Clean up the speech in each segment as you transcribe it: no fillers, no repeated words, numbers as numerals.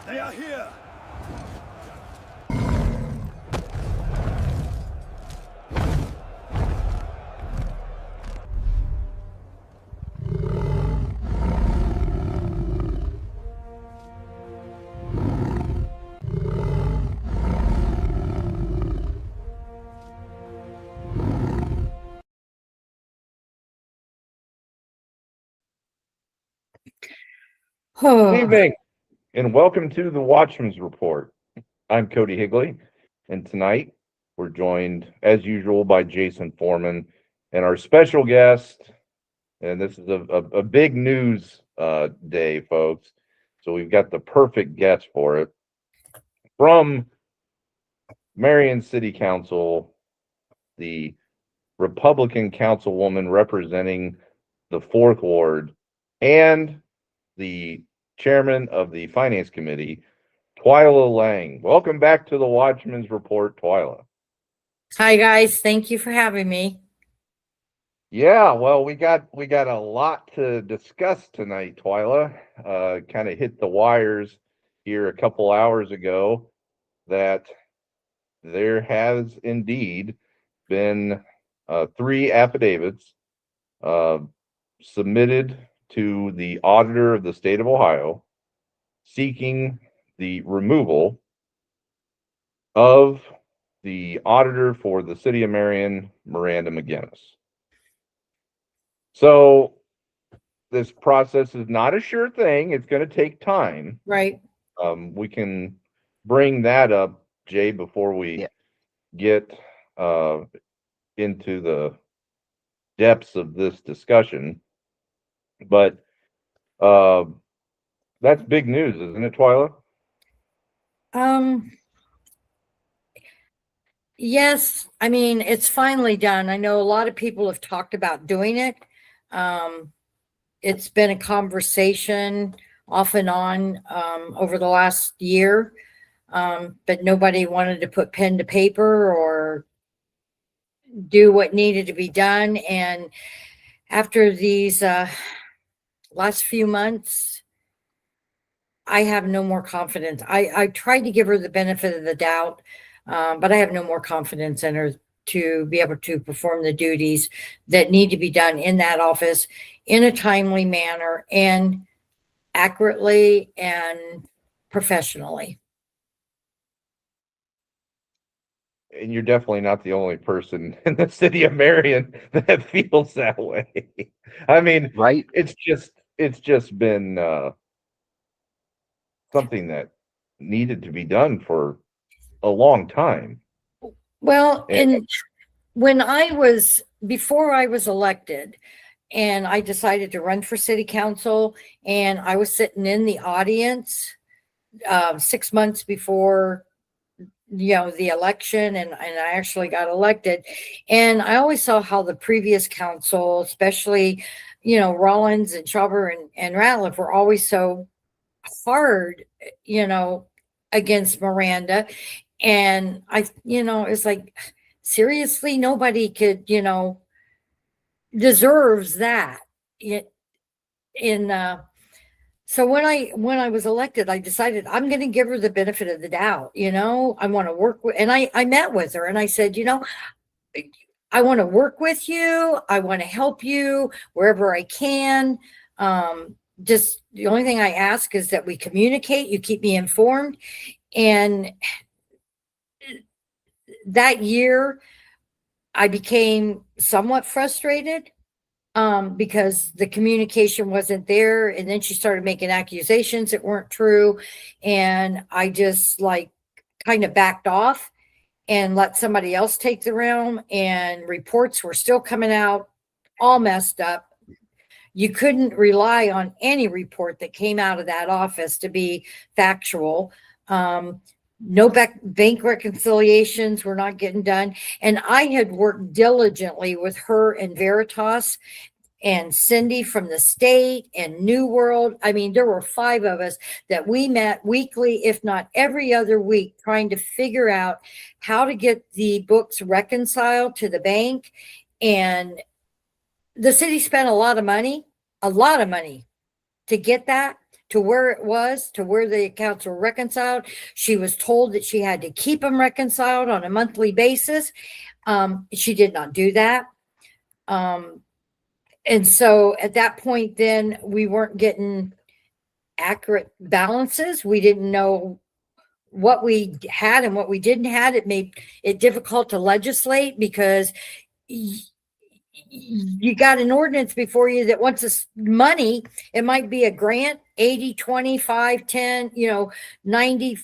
They are here! Good evening, and welcome to the Watchmen's Report. I'm Cody Higley, and tonight we're joined, as usual, by Jason Foreman and our special guest. And this is a big news day, folks. So we've got the perfect guest for it. From Marion City Council, the Republican councilwoman representing the 4th Ward, and the chairman of the Finance Committee, Twila Laing. Welcome back to the Watchmen's Report, Twila. Hi guys, thank you for having me. Yeah, well, we got a lot to discuss tonight, Twila. Kind of hit the wires here a couple hours ago that there has indeed been 3 affidavits submitted to the auditor of the state of Ohio seeking the removal of the auditor for the city of Marion, Miranda Meginness. So this process is not a sure thing. It's going to take time. Right. We can bring that up, Jay, before we get into the depths of this discussion. But that's big news, isn't it, Twila? Yes, I mean, it's finally done. I know a lot of people have talked about doing it. It's been a conversation off and on over the last year, but nobody wanted to put pen to paper or do what needed to be done. And after these last few months, I have no more confidence. I tried to give her the benefit of the doubt, but I have no more confidence in her to be able to perform the duties that need to be done in that office in a timely manner and accurately and professionally. And you're definitely not the only person in the city of Marion that feels that way. I mean, right? It's just been something that needed to be done for a long time. Well, and before I was elected and I decided to run for city council, and I was sitting in the audience 6 months before the election, and I actually got elected, and I always saw how the previous council, especially Rollins and Schauber and Ratliff, were always so hard against Miranda. And it's like, seriously, nobody could deserves that. So when I was elected, I decided I'm going to give her the benefit of the doubt. I want to work with, and I met with her and I said, I want to work with you. I want to help you wherever I can. Just the only thing I ask is that we communicate, you keep me informed. And that year I became somewhat frustrated because the communication wasn't there. And then she started making accusations that weren't true. And I just kind of backed off and let somebody else take the realm. And reports were still coming out all messed up. You couldn't rely on any report that came out of that office to be factual. No bank reconciliations were not getting done. And I had worked diligently with her and Veritas and Cindy from the state and New World. I mean, there were 5 of us that we met weekly, if not every other week, trying to figure out how to get the books reconciled to the bank. And the city spent a lot of money to get that. to where it was, to where the accounts were reconciled. She was told that she had to keep them reconciled on a monthly basis. She did not do that. And so at that point, then we weren't getting accurate balances. We didn't know what we had and what we didn't have. It made it difficult to legislate because you got an ordinance before you that wants this money. It might be a grant, 80, 25, 10, 90,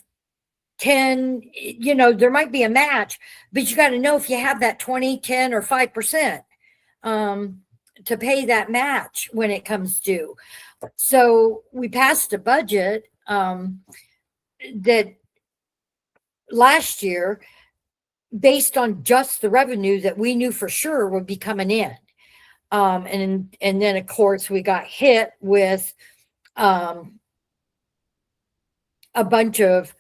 10, there might be a match, but you got to know if you have that 20, 10, or 5% to pay that match when it comes due. So we passed a budget that last year based on just the revenue that we knew for sure would be coming in. And then of course we got hit with a bunch of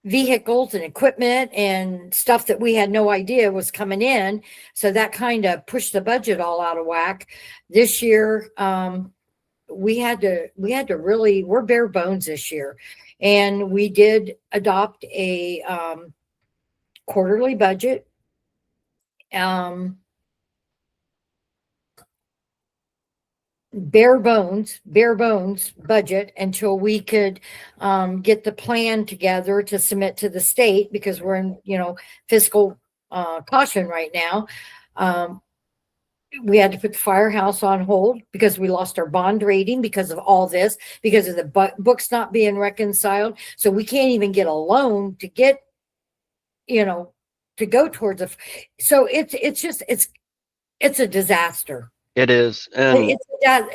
vehicles and equipment and stuff that we had no idea was coming in. So that kind of pushed the budget all out of whack. This year, we had to really, we're bare bones this year. And we did adopt a quarterly budget. Bare bones budget until we could get the plan together to submit to the state, because we're in fiscal caution right now. We had to put the firehouse on hold because we lost our bond rating because of all this, because of the books not being reconciled. So we can't even get a loan to get to go towards so it's a disaster. It is. And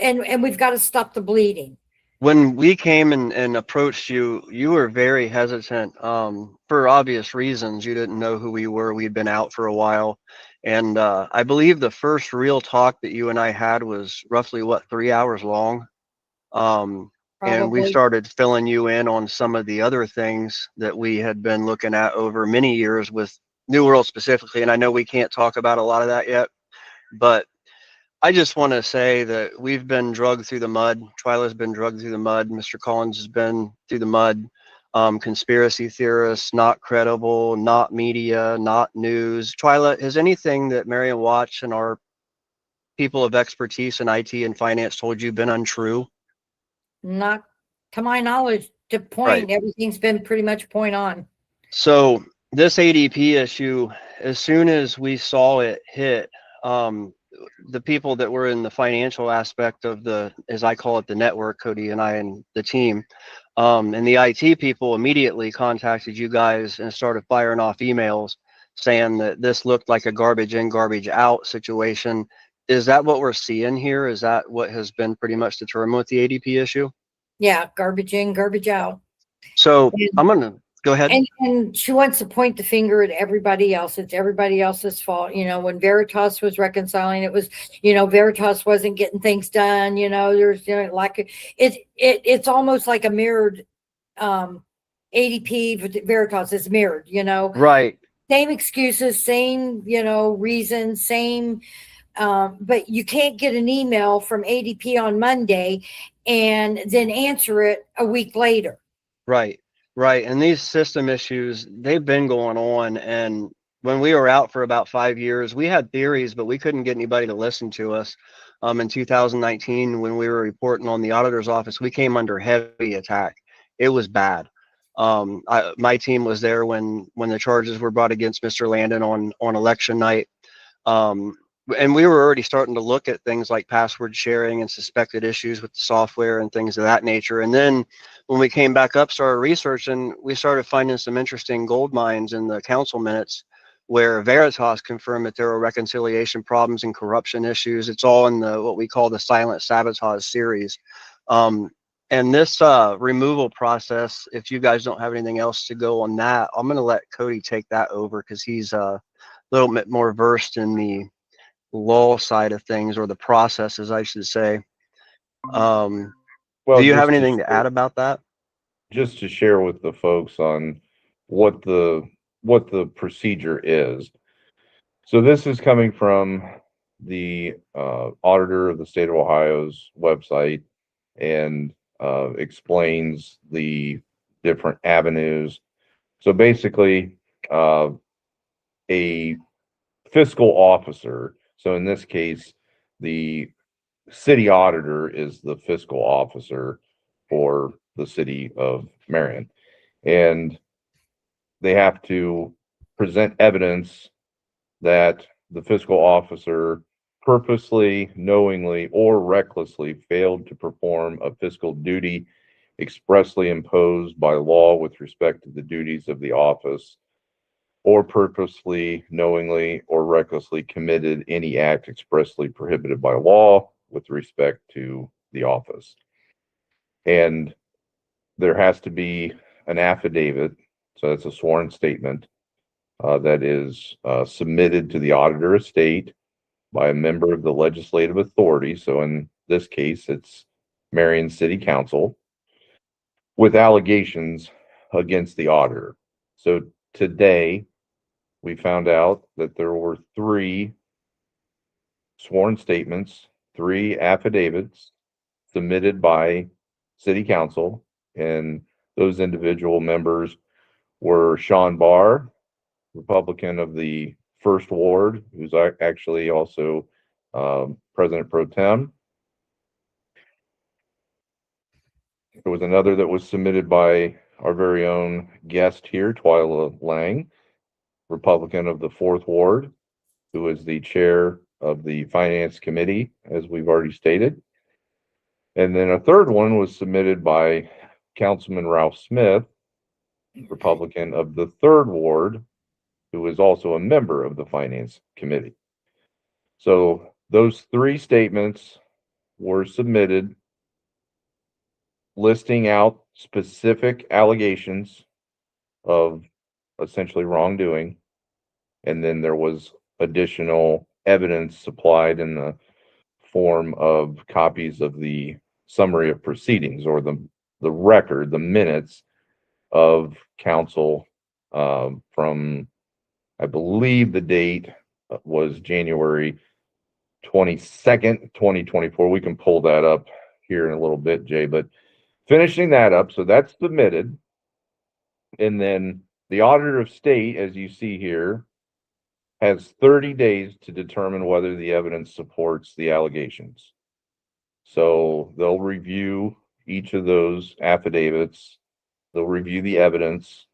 and we've got to stop the bleeding. when we came and approached you, you were very hesitant for obvious reasons. You didn't know who we were. We'd been out for a while. And I believe the first real talk that you and I had was roughly, 3 hours long? And we started filling you in on some of the other things that we had been looking at over many years with New World specifically. And I know we can't talk about a lot of that yet, but I just want to say that we've been drugged through the mud. Twila's been drugged through the mud. Mr. Collins has been through the mud. Conspiracy theorists, not credible, not media, not news. Twila, has anything that Marion Watch and our people of expertise in IT and finance told you been untrue? Not to my knowledge. To point, right. Everything's been pretty much point on. So this ADP issue, as soon as we saw it hit, the people that were in the financial aspect of the, as I call it, the network, Cody and I and the team, and the IT people immediately contacted you guys and started firing off emails saying that this looked like a garbage in, garbage out situation. Is that what we're seeing here? Is that what has been pretty much determined with the ADP issue? Yeah, garbage in, garbage out. So I'm going to go ahead. And she wants to point the finger at everybody else. It's everybody else's fault. When Veritas was reconciling, it was, Veritas wasn't getting things done. There's it's almost like a mirrored ADP. Veritas is mirrored, Right. Same excuses, same, reasons, same. But you can't get an email from ADP on Monday and then answer it a week later. Right. Right. And these system issues, they've been going on. And when we were out for about 5 years, we had theories, but we couldn't get anybody to listen to us. In 2019, when we were reporting on the auditor's office, we came under heavy attack. It was bad. My team was there when the charges were brought against Mr. Landon on election night. And we were already starting to look at things like password sharing and suspected issues with the software and things of that nature. And then when we came back up, started researching, we started finding some interesting gold mines in the council minutes where Veritas confirmed that there were reconciliation problems and corruption issues. It's all in the what we call the silent sabotage series. And this removal process, if you guys don't have anything else to go on that, I'm going to let Cody take that over because he's a little bit more versed in the law side of things, or the processes, I should say. Well, do you have anything to add about that? Just to share with the folks on what the procedure is. So this is coming from the auditor of the state of Ohio's website, and explains the different avenues. So basically, a fiscal officer, so in this case, the city auditor is the fiscal officer for the city of Marion. And they have to present evidence that the fiscal officer purposely, knowingly, or recklessly failed to perform a fiscal duty expressly imposed by law with respect to the duties of the office, or purposely, knowingly, or recklessly committed any act expressly prohibited by law with respect to the office. And there has to be an affidavit, so that's a sworn statement, that is submitted to the Auditor of State by a member of the legislative authority. So in this case, it's Marion City Council, with allegations against the auditor. So today, we found out that there were 3 sworn statements, 3 affidavits submitted by City Council, and those individual members were Shawn Barr, Republican of the First Ward, who's actually also President Pro Tem. There was another that was submitted by our very own guest here, Twila Laing, Republican of the Fourth Ward, who is the chair of the Finance Committee, as we've already stated. And then a third one was submitted by Councilman Ralph Smith, Republican of the Third Ward, who is also a member of the Finance Committee. So those 3 statements were submitted listing out specific allegations of essentially wrongdoing. And then there was additional evidence supplied in the form of copies of the summary of proceedings, or the record, the minutes of council from, I believe the date was January 22nd, 2024. We can pull that up here in a little bit, Jay, but finishing that up, so that's submitted. And then the Auditor of State, as you see here, has 30 days to determine whether the evidence supports the allegations. So they'll review each of those affidavits, they'll review the evidence.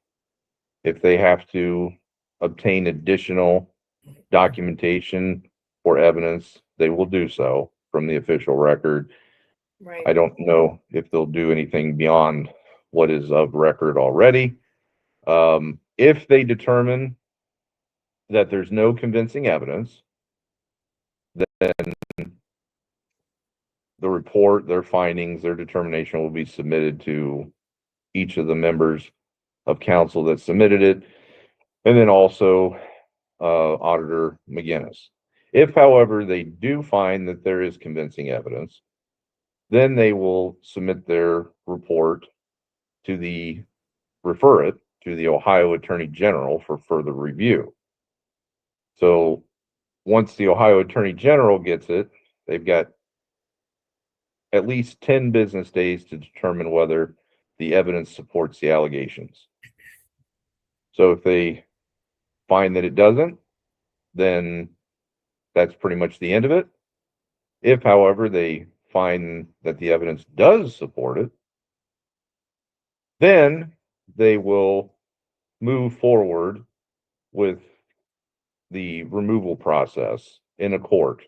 If they have to obtain additional documentation or evidence, they will do so from the official record. Right. I don't know if they'll do anything beyond what is of record already. If they determine that there's no convincing evidence, then the report, their findings, their determination will be submitted to each of the members of council that submitted it, and then also Auditor Meginness. If, however, they do find that there is convincing evidence, then they will submit their report to refer it to the Ohio Attorney General for further review. So once the Ohio Attorney General gets it, they've got at least 10 business days to determine whether the evidence supports the allegations. So if they find that it doesn't, then that's pretty much the end of it. If, however, they find that the evidence does support it, then they will move forward with the removal process in a court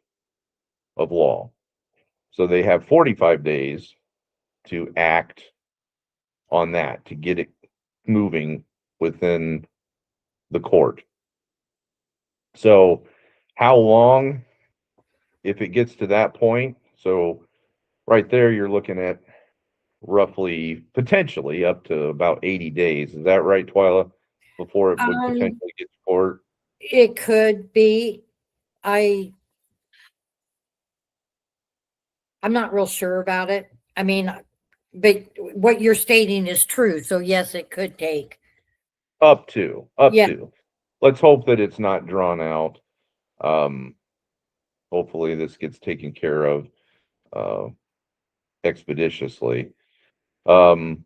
of law. So they have 45 days to act on that, to get it moving within the court. So how long, if it gets to that point? So right there, you're looking at roughly, potentially up to about 80 days. Is that right, Twila? Before it would potentially get to court? It could be. I'm not real sure about it. I mean, but what you're stating is true. So yes, it could take. Up to. Let's hope that it's not drawn out. Hopefully this gets taken care of expeditiously. And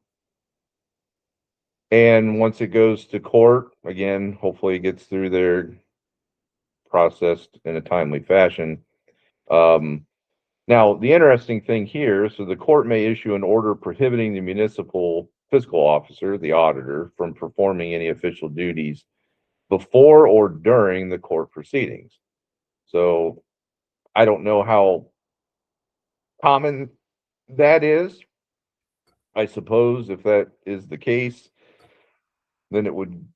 once it goes to court, again, hopefully it gets through there processed in a timely fashion. Now, the interesting thing here, so the court may issue an order prohibiting the municipal fiscal officer, the auditor, from performing any official duties before or during the court proceedings. So I don't know how common that is. I suppose if that is the case, then it would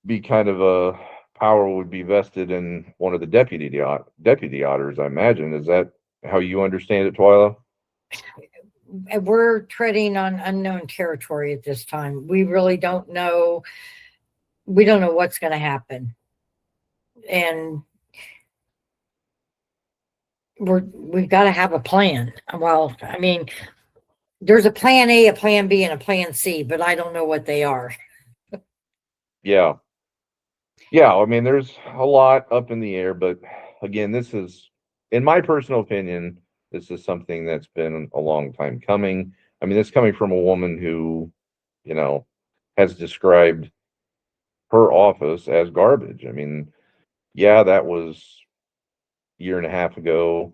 be kind of a power would be vested in one of the deputy auditors, I imagine. Is that how you understand it, Twila? We're treading on unknown territory at this time. We really don't know. We don't know what's going to happen. And we've got to have a plan. Well, I mean, there's a plan A, a plan B, and a plan C, but I don't know what they are. Yeah. Yeah, I mean, there's a lot up in the air, but again, this is, in my personal opinion, this is something that's been a long time coming. I mean, this coming from a woman who, you know, has described her office as garbage. I mean, yeah, that was a year and a half ago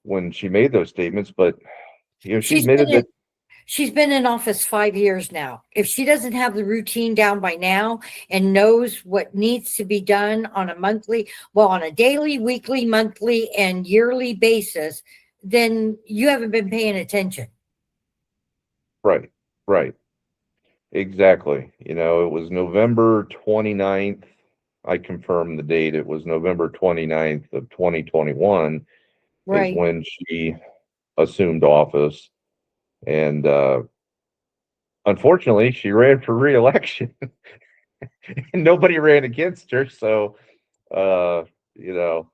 when she made those statements, but you know, she admitted that she's been in office 5 years now. If she doesn't have the routine down by now and knows what needs to be done on a daily, weekly, monthly, and yearly basis, then you haven't been paying attention. Right, right. Exactly. You know, it was November 29th. I confirmed the date. It was November 29th of 2021 Right. is when she assumed office. And unfortunately, she ran for re-election. And nobody ran against her. So, you know,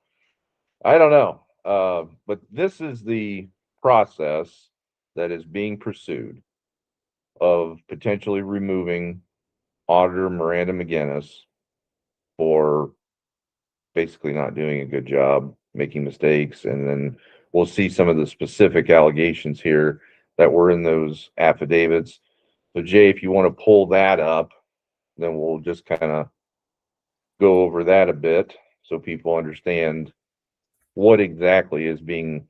I don't know. But this is the process that is being pursued of potentially removing Auditor Miranda Meginness for basically not doing a good job, making mistakes. And then we'll see some of the specific allegations here that were in those affidavits. So Jay, if you want to pull that up, then we'll just kind of go over that a bit so people understand what exactly is being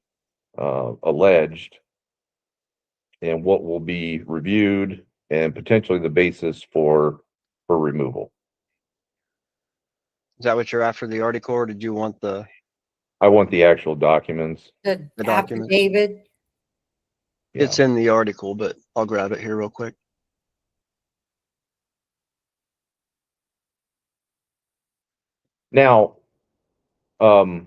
alleged and what will be reviewed and potentially the basis for removal. Is that what you're after, the article, or did you want the I want the actual documents. The document? affidavit. Yeah. It's in the article, but I'll grab it here real quick. Now, when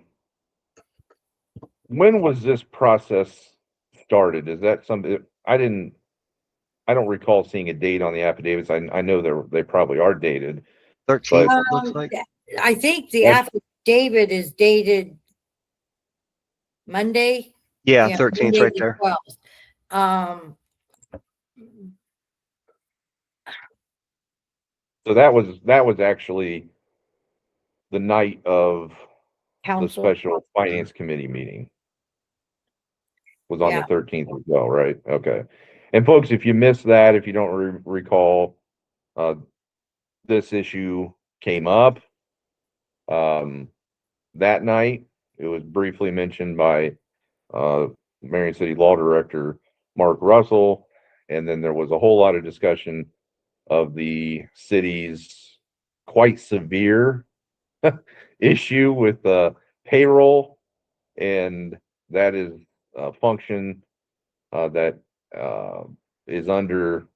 was this process started? Is that something I don't recall seeing a date on the affidavits. I know they probably are dated. 13th, it looks like. I think the affidavit is dated Monday. Yeah, 13th Monday right the there. 12th. So that was actually the night of Council. the special finance committee meeting. Was on Yeah. the 13th as well, right? Okay. And folks, if you missed that, if you don't recall, this issue came up that night. It was briefly mentioned by Marion City Law Director Mark Russell, and then there was a whole lot of discussion of the city's quite severe issue with payroll, and that is a function that is under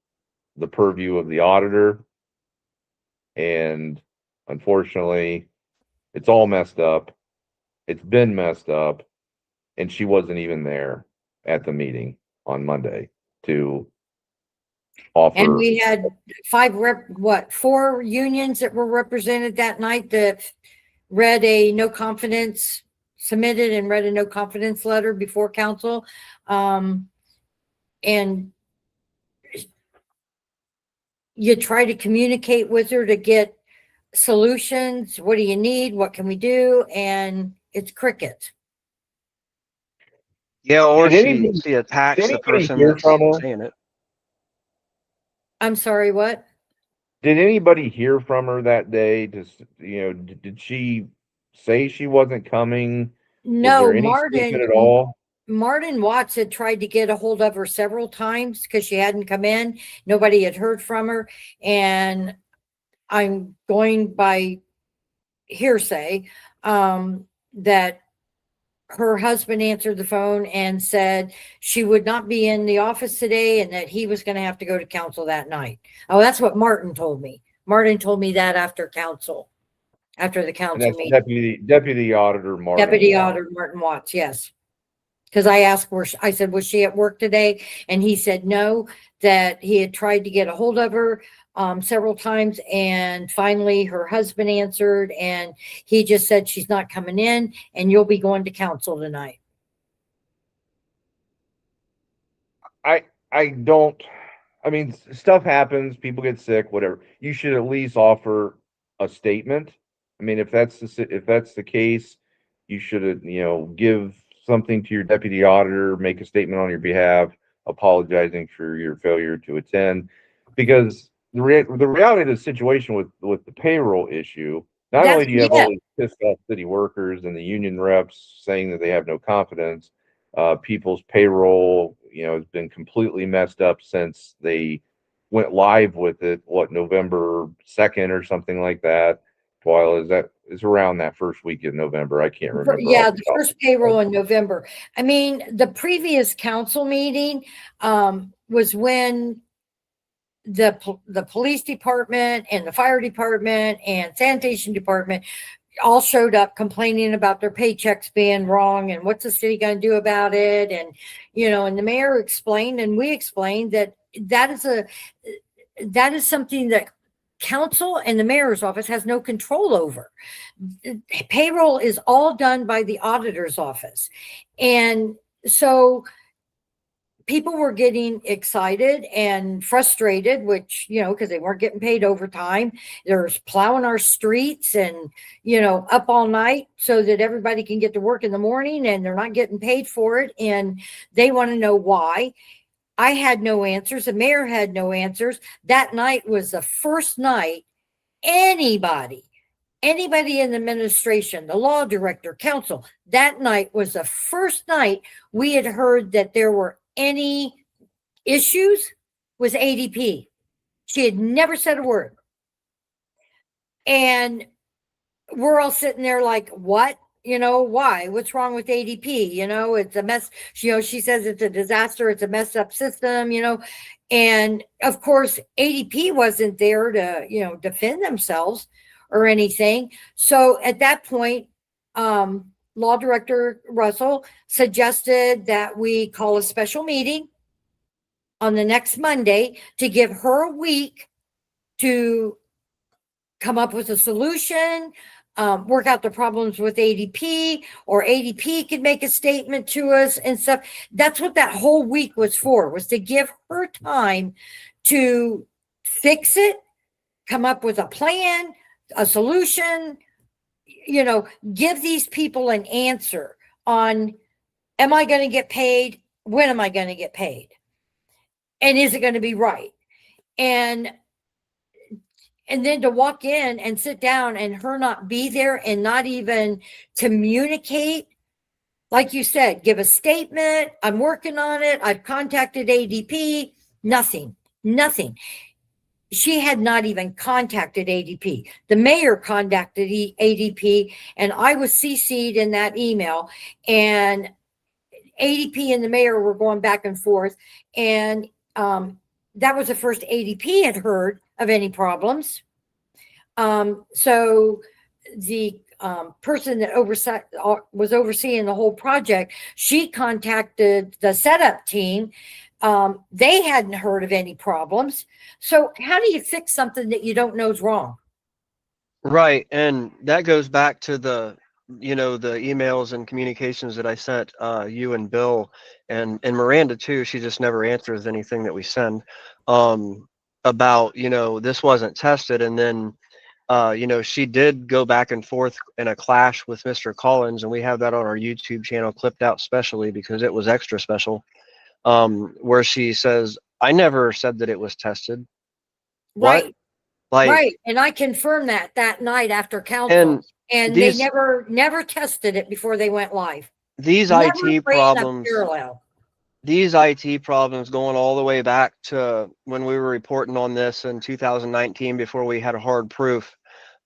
the purview of the auditor. And unfortunately, it's all messed up. It's been messed up, and she wasn't even there at the meeting on Monday to offer. And we had four unions that were represented that night that submitted and read a no confidence letter before council. And you try to communicate with her to get solutions. What do you need? What can we do? And it's crickets. Yeah, or Did anybody, she attacks the did anybody person hear that's from her? saying it. I'm sorry, what? Did anybody hear from her that day? Did she say she wasn't coming? Was No, there any statement at all? Marion Watch had tried to get a hold of her several times because she hadn't come in. Nobody had heard from her. And I'm going by hearsay that her husband answered the phone and said she would not be in the office today and that he was going to have to go to council that night. Oh, that's what Martin told me. Martin told me that after the council And that's meeting. Deputy Auditor Martin Deputy Watch. Auditor Martin Watts, yes. Because I asked I said, was she at work today? And he said no, that he had tried to get a hold of her several times. And finally her husband answered and he just said, she's not coming in and you'll be going to council tonight. I mean, stuff happens, people get sick, whatever. You should at least offer a statement. I mean, if that's the case, you should, give something to your deputy auditor, make a statement on your behalf, apologizing for your failure to attend. Because the reality of the situation with the payroll issue, not only do you have all these pissed off city workers and the union reps saying that they have no confidence, people's payroll, has been completely messed up since they went live with it, November 2nd or something like that. Twila, is around that first week in November. I can't remember. Yeah, the first payroll in November. I mean, the previous council meeting was when the police department and the fire department and sanitation department all showed up complaining about their paychecks being wrong and what's the city going to do about it. And, and the mayor explained and we explained that is something that council and the mayor's office has no control over. Payroll is all done by the auditor's office. And so people were getting excited and frustrated, which, because they weren't getting paid overtime. There's plowing our streets and, up all night so that everybody can get to work in the morning and they're not getting paid for it. And they want to know why. I had no answers. The mayor had no answers. That night was the first night anybody in the administration, the law director, council, that night was the first night we had heard that there were any issues with ADP. She had never said a word. And we're all sitting there like, what? Why? What's wrong with ADP? It's a mess. She says it's a disaster. It's a messed up system, and of course, ADP wasn't there to, defend themselves or anything. So at that point, Law Director Russell suggested that we call a special meeting on the next Monday to give her a week to come up with a solution, work out the problems with ADP, or ADP could make a statement to us and stuff. That's what that whole week was for, was to give her time to fix it, come up with a plan, a solution, give these people an answer on, am I going to get paid? When am I going to get paid? And is it going to be right? And then to walk in and sit down and her not be there and not even communicate, like you said, give a statement. I'm working on it. I've contacted ADP. Nothing. She had not even contacted ADP. The mayor contacted ADP, and I was CC'd in that email. And ADP and the mayor were going back and forth. And that was the first ADP had heard of any problems. So the person that was overseeing the whole project, she contacted the setup team. They hadn't heard of any problems. So how do you fix something that you don't know is wrong? Right. And that goes back to the emails and communications that I sent you and Bill and Miranda too. She just never answers anything that we send about, this wasn't tested. And then You know, she did go back and forth in a clash with Mr. Collins, and we have that on our YouTube channel clipped out specially because it was extra special, where she says, I never said that it was tested. What? Right. Like, Right. And I confirmed that night after council. And they these never tested it before they went live. these Never IT ran a problems, parallel. these IT problems going all the way back to when we were reporting on this in 2019 before we had a hard proof,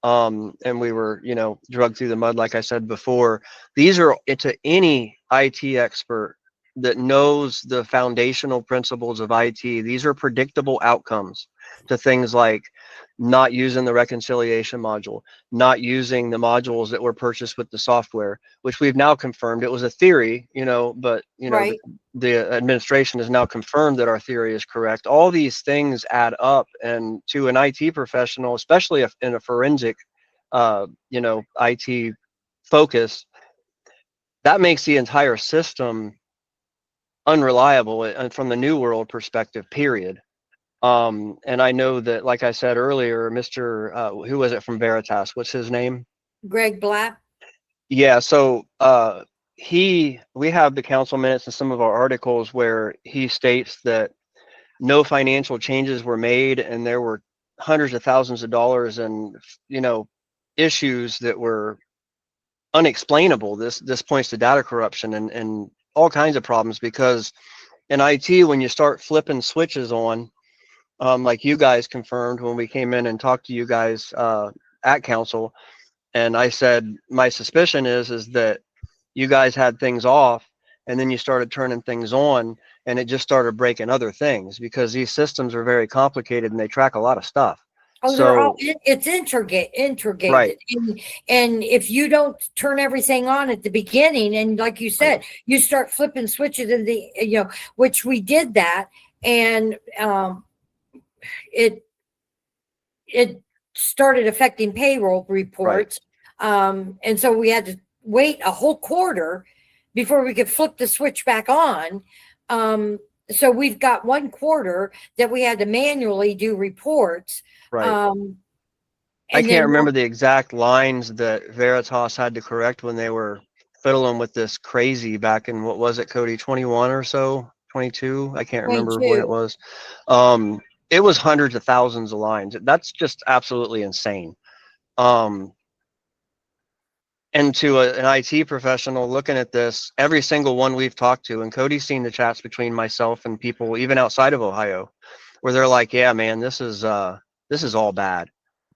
and we were, you know, drugged through the mud, like I said before. These are to any IT expert that knows the foundational principles of IT. These are predictable outcomes to things like not using the reconciliation module, not using the modules that were purchased with the software, which we've now confirmed it was a theory, you know, but you know, Right. the administration has now confirmed that our theory is correct. All these things add up, and to an IT professional, especially in a forensic, you know, IT focus, that makes the entire system unreliable and from the new world perspective, period. And I know that, like I said earlier, Mr. Who was it from Veritas? What's his name? Greg Black. Yeah. So we have the council minutes and some of our articles where he states that no financial changes were made and there were hundreds of thousands of dollars and, you know, issues that were unexplainable. This points to data corruption and all kinds of problems, because in IT, when you start flipping switches on, like you guys confirmed when we came in and talked to you guys at council, and I said my suspicion is that you guys had things off and then you started turning things on and it just started breaking other things, because these systems are very complicated and they track a lot of stuff. Oh, they're all, it's integrated. Right. And if you don't turn everything on at the beginning, and like you said, you start flipping switches in the, you know, which we did that, and it started affecting payroll reports. And so we had to wait a whole quarter before we could flip the switch back on. So we've got 1 quarter that we had to manually do reports. Right. I can't remember the exact lines that Veritas had to correct when they were fiddling with this crazy back in, what was it, Cody, 21 or so, 22? I can't remember when it was. It was hundreds of thousands of lines. That's just absolutely insane. And to an IT professional looking at this, every single one we've talked to, and Cody's seen the chats between myself and people even outside of Ohio, where they're like, yeah, man, this is all bad.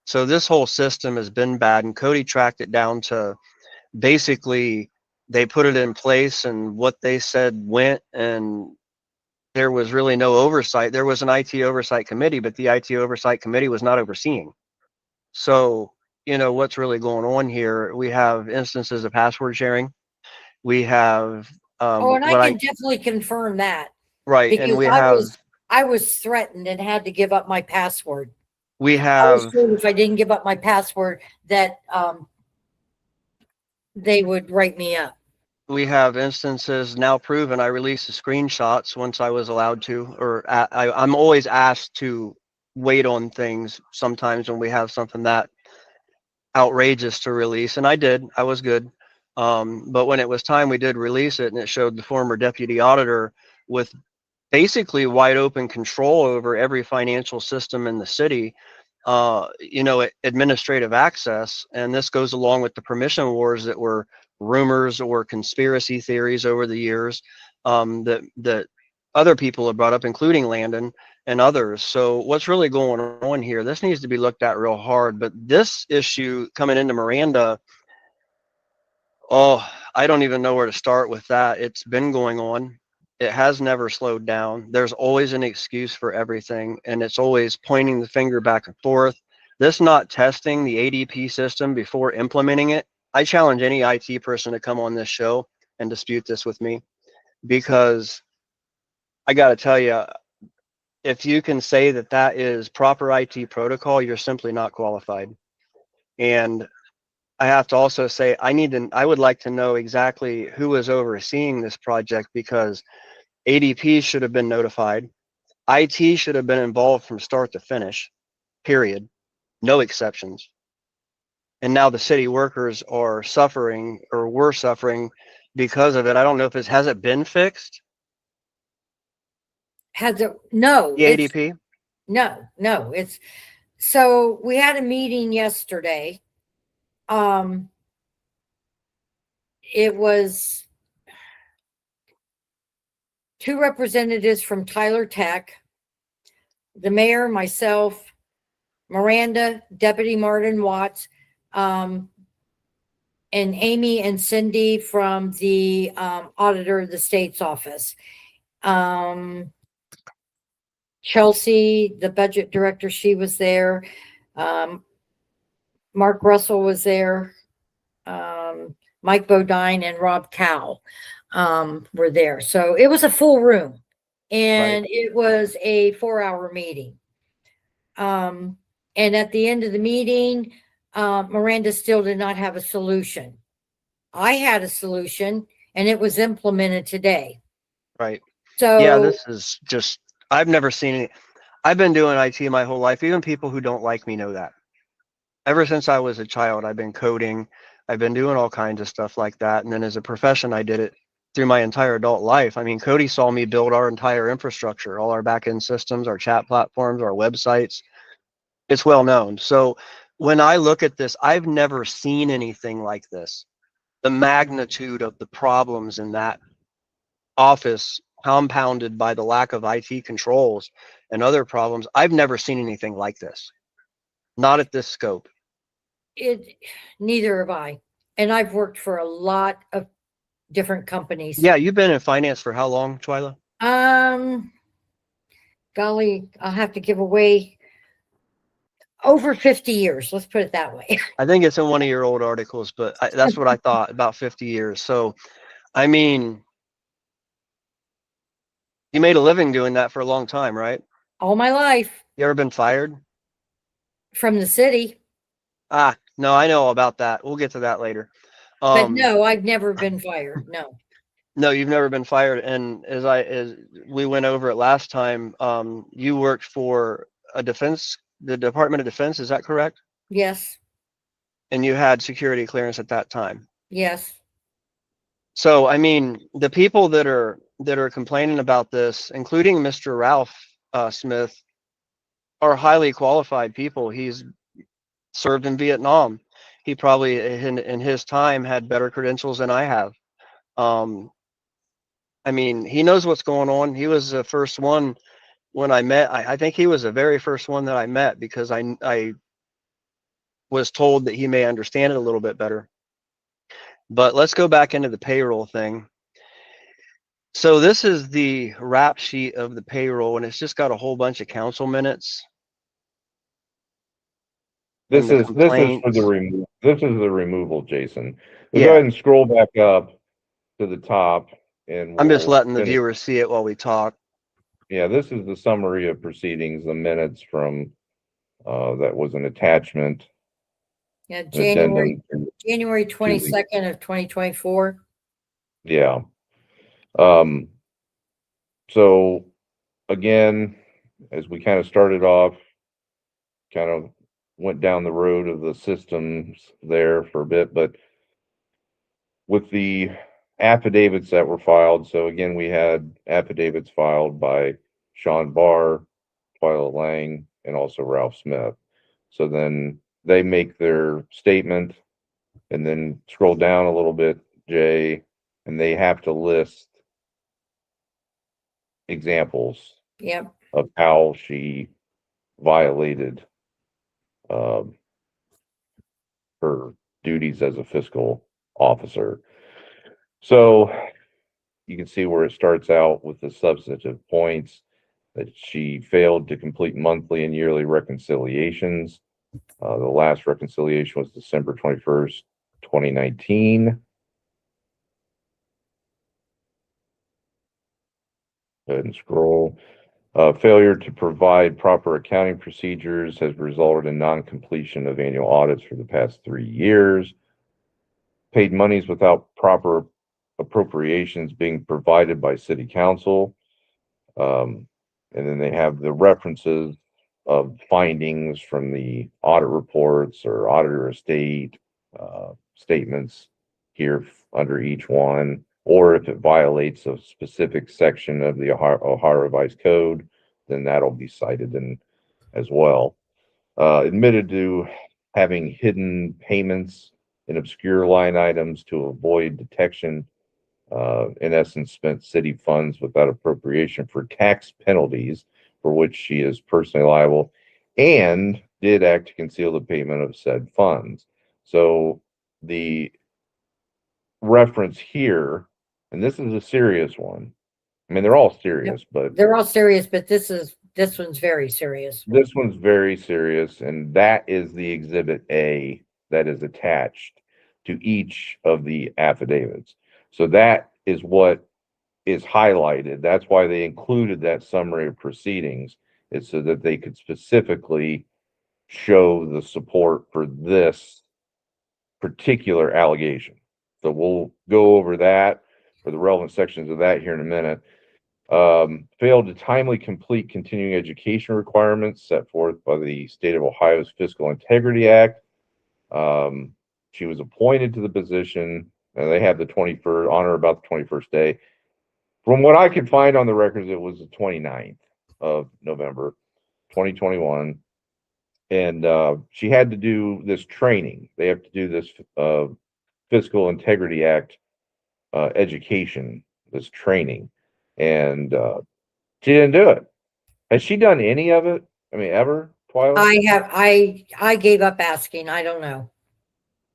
So this whole system has been bad, and Cody tracked it down to basically they put it in place and what they said went, and there was really no oversight. There was an IT oversight committee, but the IT oversight committee was not overseeing. So, you know, what's really going on here? We have instances of password sharing. We have and I can definitely confirm that. Right. And we I was threatened and had to give up my password. We have, I was told if I didn't give up my password that they would write me up. We have instances now proven. I released the screenshots once I was allowed to, or I'm always asked to wait on things sometimes when we have something that outrageous to release, and I did. I was good. But when it was time, we did release it, and it showed the former deputy auditor with basically wide open control over every financial system in the city, you know, administrative access. And this goes along with the permission wars that were rumors or conspiracy theories over the years, that other people have brought up, including Landon and others. So what's really going on here? This needs to be looked at real hard. But this issue coming into Miranda, oh, I don't even know where to start with that. It's been going on. It has never slowed down. There's always an excuse for everything, and it's always pointing the finger back and forth. This not testing the ADP system before implementing it. I challenge any IT person to come on this show and dispute this with me, because I got to tell you, if you can say that that is proper IT protocol, you're simply not qualified. And I have to also say, I would like to know exactly who was overseeing this project, because ADP should have been notified. IT should have been involved from start to finish, period. No exceptions. and now the city workers are suffering or were suffering because of it. I don't know if has it been fixed? No, The ADP? no, so we had a meeting yesterday. It was 2 representatives from Tyler Tech, the mayor, myself, Miranda, Deputy Marion Watch, and Amy and Cindy from the Auditor of the State's office. Chelsea, the budget director, she was there. Mark Russell was there. Mike Bodine and Rob Cowell were there. So it was a full room, and it was a 4-hour meeting. And at the end of the meeting, Miranda still did not have a solution. I had a solution, and it was implemented today. Right. So yeah, this is just, I've never seen it. I've been doing IT my whole life. Even people who don't like me know that. Ever since I was a child, I've been coding. I've been doing all kinds of stuff like that. And then as a profession, I did it through my entire adult life. I mean, Cody saw me build our entire infrastructure, all our back-end systems, our chat platforms, our websites. It's well known. So when I look at this, I've never seen anything like this. The magnitude of the problems in that office, compounded by the lack of IT controls and other problems, I've never seen anything like this. Not at this scope. Neither have I. And I've worked for a lot of different companies. Yeah, you've been in finance for how long, Twila? Golly, I'll have to give away over 50 years. Let's put it that way. I think it's in one of your old articles, but that's what I thought, about 50 years. So, I mean, you made a living doing that for a long time, right? All my life. You ever been fired? From the city. No, I know about that. We'll get to that later. But no, I've never been fired. No. No, you've never been fired. And as we went over it last time, you worked for the Department of Defense, is that correct? Yes. And you had security clearance at that time. Yes. So, I mean, the people that are complaining about this, including Mr. Ralph Smith, are highly qualified people. He's served in Vietnam. He probably in his time had better credentials than I have. I mean, he knows what's going on. He was the first one when I met. I think he was the very first one that I met, because I was told that he may understand it a little bit better. But let's go back into the payroll thing. So this is the rap sheet of the payroll, and it's just got a whole bunch of council minutes. This is for the removal. This is the removal, Jason. We'll Yeah. go ahead and scroll back up to the top, and I'm just we'll letting the finish. viewers see it while we talk. Yeah, this is the summary of proceedings, the minutes from that was an attachment. Yeah, January 22nd of 2024. Yeah. So again, as we kind of started off, kind of went down the road of the systems there for a bit, but with the affidavits that were filed. So again, we had affidavits filed by Shawn Barr, Twila Laing, and also Ralph Smith. So then they make their statement, and then scroll down a little bit, Jay, and they have to list examples Yep. of how she violated her duties as a fiscal officer. So you can see where it starts out with the substantive points, that she failed to complete monthly and yearly reconciliations. The last reconciliation was December 21st, 2019. Go ahead and scroll. Failure to provide proper accounting procedures has resulted in non-completion of annual audits for the past 3 years. Paid monies without proper appropriations being provided by City Council. And then they have the references of findings from the audit reports or auditor of state statements here under each one, or if it violates a specific section of the Ohio Revised Code, then that'll be cited in as well. Admitted to having hidden payments in obscure line items to avoid detection. In essence, spent city funds without appropriation for tax penalties for which she is personally liable, and did act to conceal the payment of said funds. So the reference here, and this is a serious one. I mean, they're all serious, but they're all serious, but this one's very serious. This one's very serious, and that is the Exhibit A that is attached to each of the affidavits. So that is what is highlighted. That's why they included that summary of proceedings, is so that they could specifically show the support for this particular allegation. So we'll go over that, or the relevant sections of that, here in a minute. Failed to timely complete continuing education requirements set forth by the state of Ohio's Fiscal Integrity Act. She was appointed to the position, and they had the 21st, on or about the 21st day. From what I could find on the records, it was the 29th of November, 2021. And she had to do this training. They have to do this Fiscal Integrity Act education, this training. And she didn't do it. Has she done any of it? I mean, ever, Twila? I gave up asking. I don't know.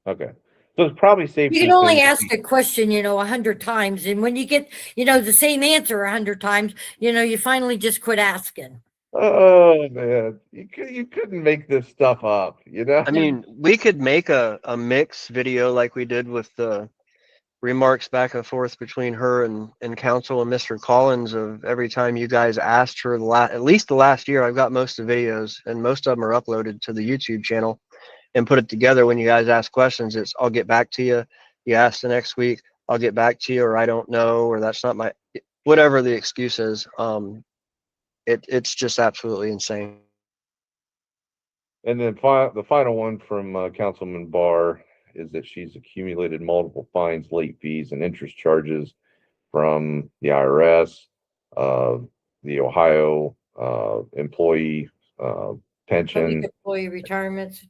Okay. So it's probably safe. You can only ask a question, 100 times. And when you get, the same answer 100 times, you finally just quit asking. Oh, man. You couldn't make this stuff up, I mean, we could make a mix video like we did with the remarks back and forth between her and counsel and Mr. Collins of every time you guys asked her at least the last year. I've got most of the videos, and most of them are uploaded to the YouTube channel, and put it together. When you guys ask questions, it's I'll get back to you. You ask the next week, I'll get back to you, or I don't know, or that's not my, whatever the excuse is. It's just absolutely insane. And then the final one from Councilman Barr is that she's accumulated multiple fines, late fees, and interest charges from the IRS, the Ohio employee pension, employee retirement,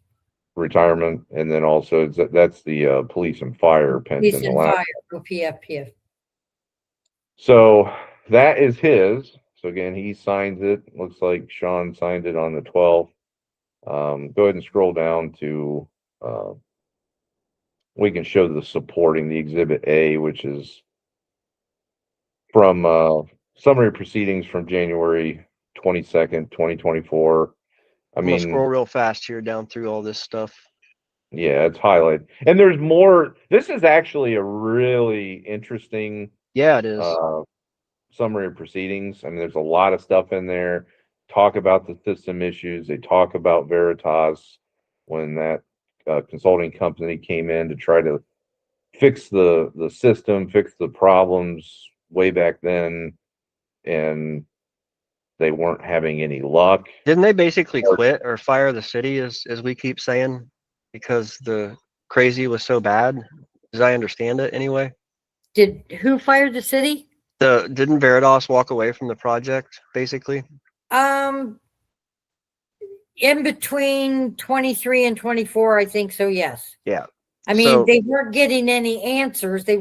and then also that's the police and fire pension. Police and fire, PFPF. So that is his. So again, he signs it. Looks like Shawn signed it on the 12th. Go ahead and scroll down to we can show the supporting the Exhibit A, which is from summary proceedings from January 22nd, 2024. I mean, scroll real fast here down through all this stuff. Yeah, it's highlighted. And there's more. This is actually a really interesting. Yeah, it is. Summary of proceedings. I mean, there's a lot of stuff in there. Talk about the system issues. They talk about Veritas when that consulting company came in to try to fix the system, fix the problems way back then, and they weren't having any luck. Didn't they basically quit or fire the city, as we keep saying, because the crazy was so bad? As I understand it, anyway. Who fired the city? Didn't Veritas walk away from the project, basically? In between 23 and 24, I think so, yes. Yeah. I mean, they weren't getting any answers. They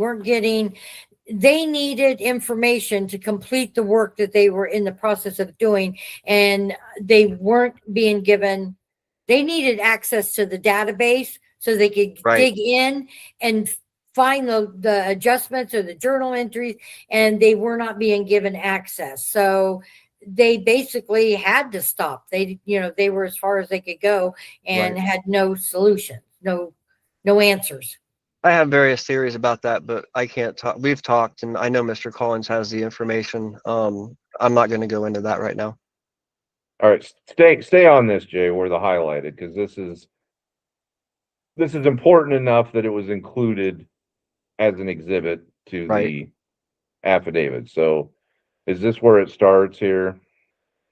needed information to complete the work that they were in the process of doing, and they weren't being given, they needed access to the database so they could dig in and find the adjustments or the journal entries, and they were not being given access. So they basically had to stop. They were as far as they could go and had no solution, no answers. I have various theories about that, but I can't talk. We've talked, and I know Mr. Collins has the information. I'm not going to go into that right now. All right, stay on this, Jay, where the highlighted, because this is important enough that it was included as an exhibit to the affidavit. So is this where it starts here?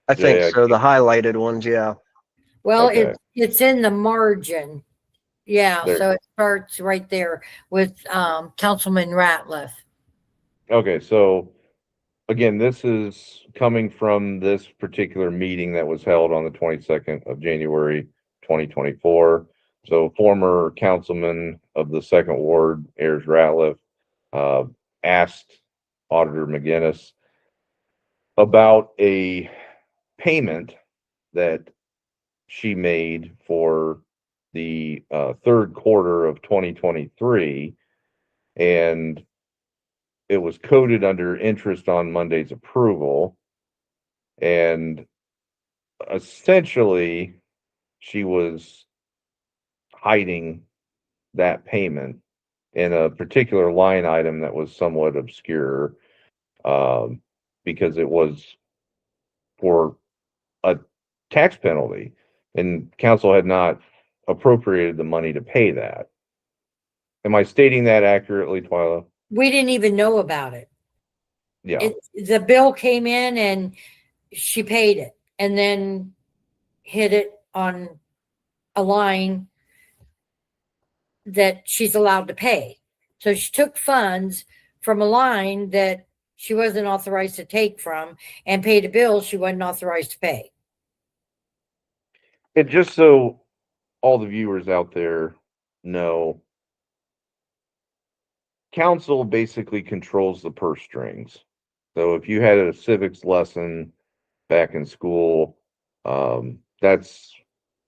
I think Yeah, so. The highlighted ones, yeah. Well, Okay. it's in the margin. Yeah, There. so it starts right there with Councilman Ratliff. Okay, so again, this is coming from this particular meeting that was held on the 22nd of January, 2024. So former councilman of the second ward, Ayers Ratliff, asked Auditor Meginness about a payment that she made for the third quarter of 2023, and it was coded under interest on Monday's approval. And essentially, she was hiding that payment in a particular line item that was somewhat obscure, because it was for a tax penalty, and council had not appropriated the money to pay that. Am I stating that accurately, Twila? We didn't even know about it. Yeah. The bill came in and she paid it and then hit it on a line that she's allowed to pay. So she took funds from a line that she wasn't authorized to take from and paid a bill she wasn't authorized to pay. And just so all the viewers out there know, council basically controls the purse strings. So if you had a civics lesson back in school, that's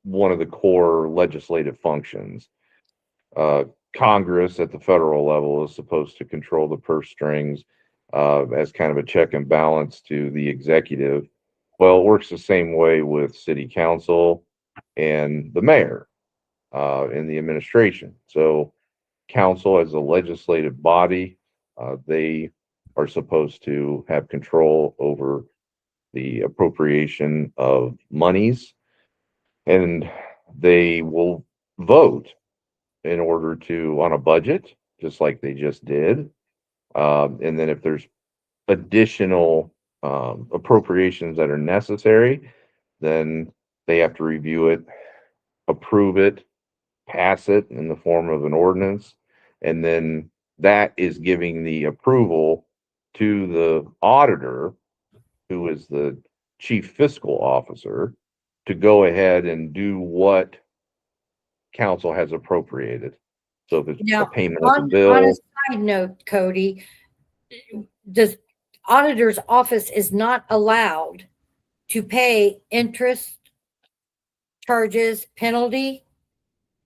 one of the core legislative functions. Congress at the federal level is supposed to control the purse strings as kind of a check and balance to the executive. Well, it works the same way with city council and the mayor in the administration. So council as a legislative body, they are supposed to have control over the appropriation of monies, and they will vote in order to on a budget, just like they just did. And then if there's additional appropriations that are necessary, then they have to review it, approve it, pass it in the form of an ordinance, and then that is giving the approval to the auditor, who is the chief fiscal officer, to go ahead and do what council has appropriated. So if it's a Now, payment of the on bill, a side note, Cody, the auditor's office is not allowed to pay interest, charges, penalty,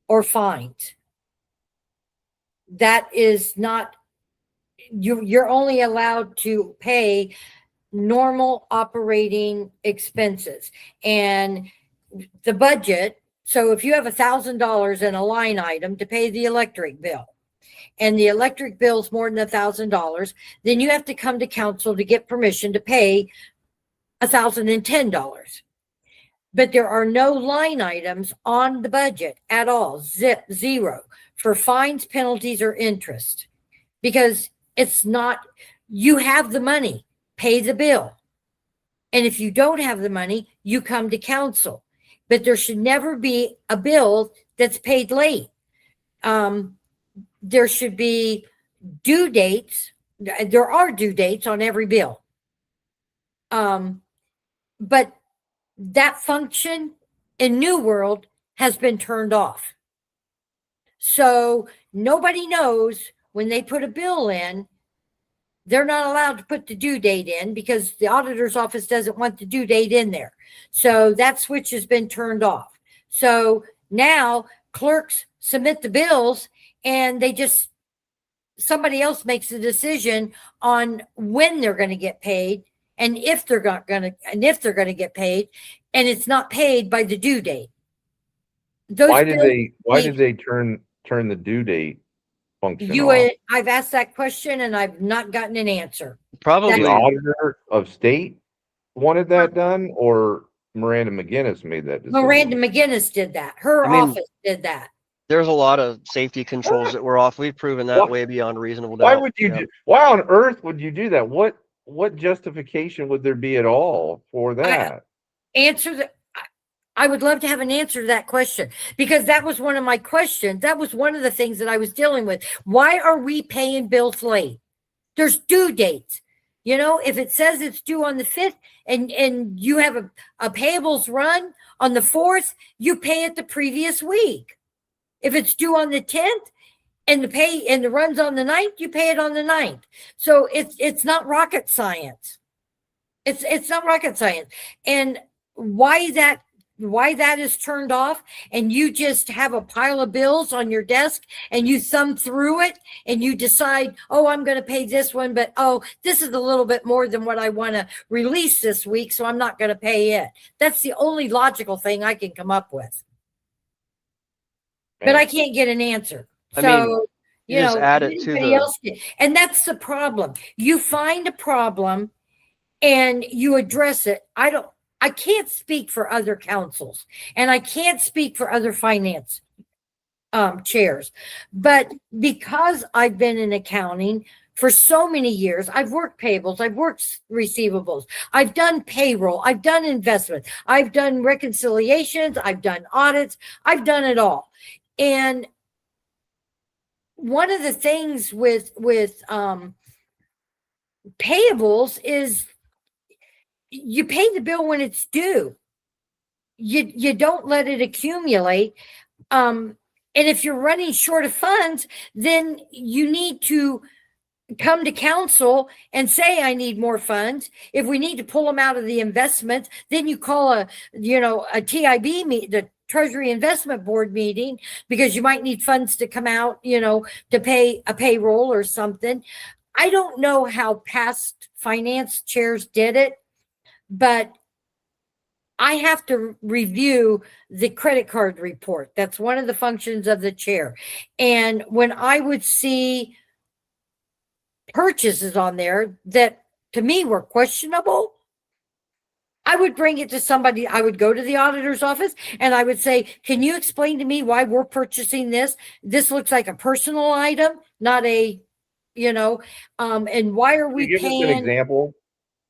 or fines. That is not, you're only allowed to pay normal operating expenses. And the budget, so if you have $1,000 in a line item to pay the electric bill, and the electric bill is more than $1,000, then you have to come to council to get permission to pay $1,010. But there are no line items on the budget at all, zero, for fines, penalties, or interest, because it's not, you have the money, pay the bill. And if you don't have the money, you come to council. But there should never be a bill that's paid late. There should be due dates. There are due dates on every bill. But that function in New World has been turned off. So nobody knows when they put a bill in, they're not allowed to put the due date in because the auditor's office doesn't want the due date in there. So that switch has been turned off. So now clerks submit the bills and somebody else makes a decision on when they're going to get paid and if they're going to get paid, and it's not paid by the due date. why did they turn the due date function off? I've asked that question and I've not gotten an answer. Probably. The auditor of state wanted that done, or Miranda Meginness made that decision? Miranda Meginness did that. Her office did that. There's a lot of safety controls that were off. We've proven that way beyond reasonable doubt. Why would you why on earth would you do that? What justification would there be at all for that? answer the, I would love to have an answer to that question, because that was one of my questions. That was one of the things that I was dealing with. Why are we paying bills late? There's due dates. You know, if it says it's due on the 5th and you have a payables run on the 4th, you pay it the previous week. If it's due on the 10th and the runs on the 9th, you pay it on the 9th. So it's not rocket science. It's not rocket science. And why that is turned off, and you just have a pile of bills on your desk and you thumb through it and you decide, oh, I'm going to pay this one, but oh, this is a little bit more than what I want to release this week, so I'm not going to pay it. That's the only logical thing I can come up with. But I can't get an answer. I So, mean, you just add it to anybody else did. And that's the problem. You find a problem and you address it. I can't speak for other councils, and I can't speak for other finance chairs, but because I've been in accounting for so many years, I've worked payables, I've worked receivables, I've done payroll, I've done investments, I've done reconciliations, I've done audits, I've done it all. And one of the things with payables is you pay the bill when it's due. You don't let it accumulate. And if you're running short of funds, then you need to come to council and say, I need more funds. If we need to pull them out of the investments, then you call a TIB meet, the Treasury Investment Board meeting, because you might need funds to come out, to pay a payroll or something. I don't know how past finance chairs did it, but I have to review the credit card report. That's one of the functions of the chair. And when I would see purchases on there that to me were questionable, I would bring it to somebody. I would go to the auditor's office and I would say, can you explain to me why we're purchasing this? This looks like a personal item, not a, and why are we Give paying? us an example,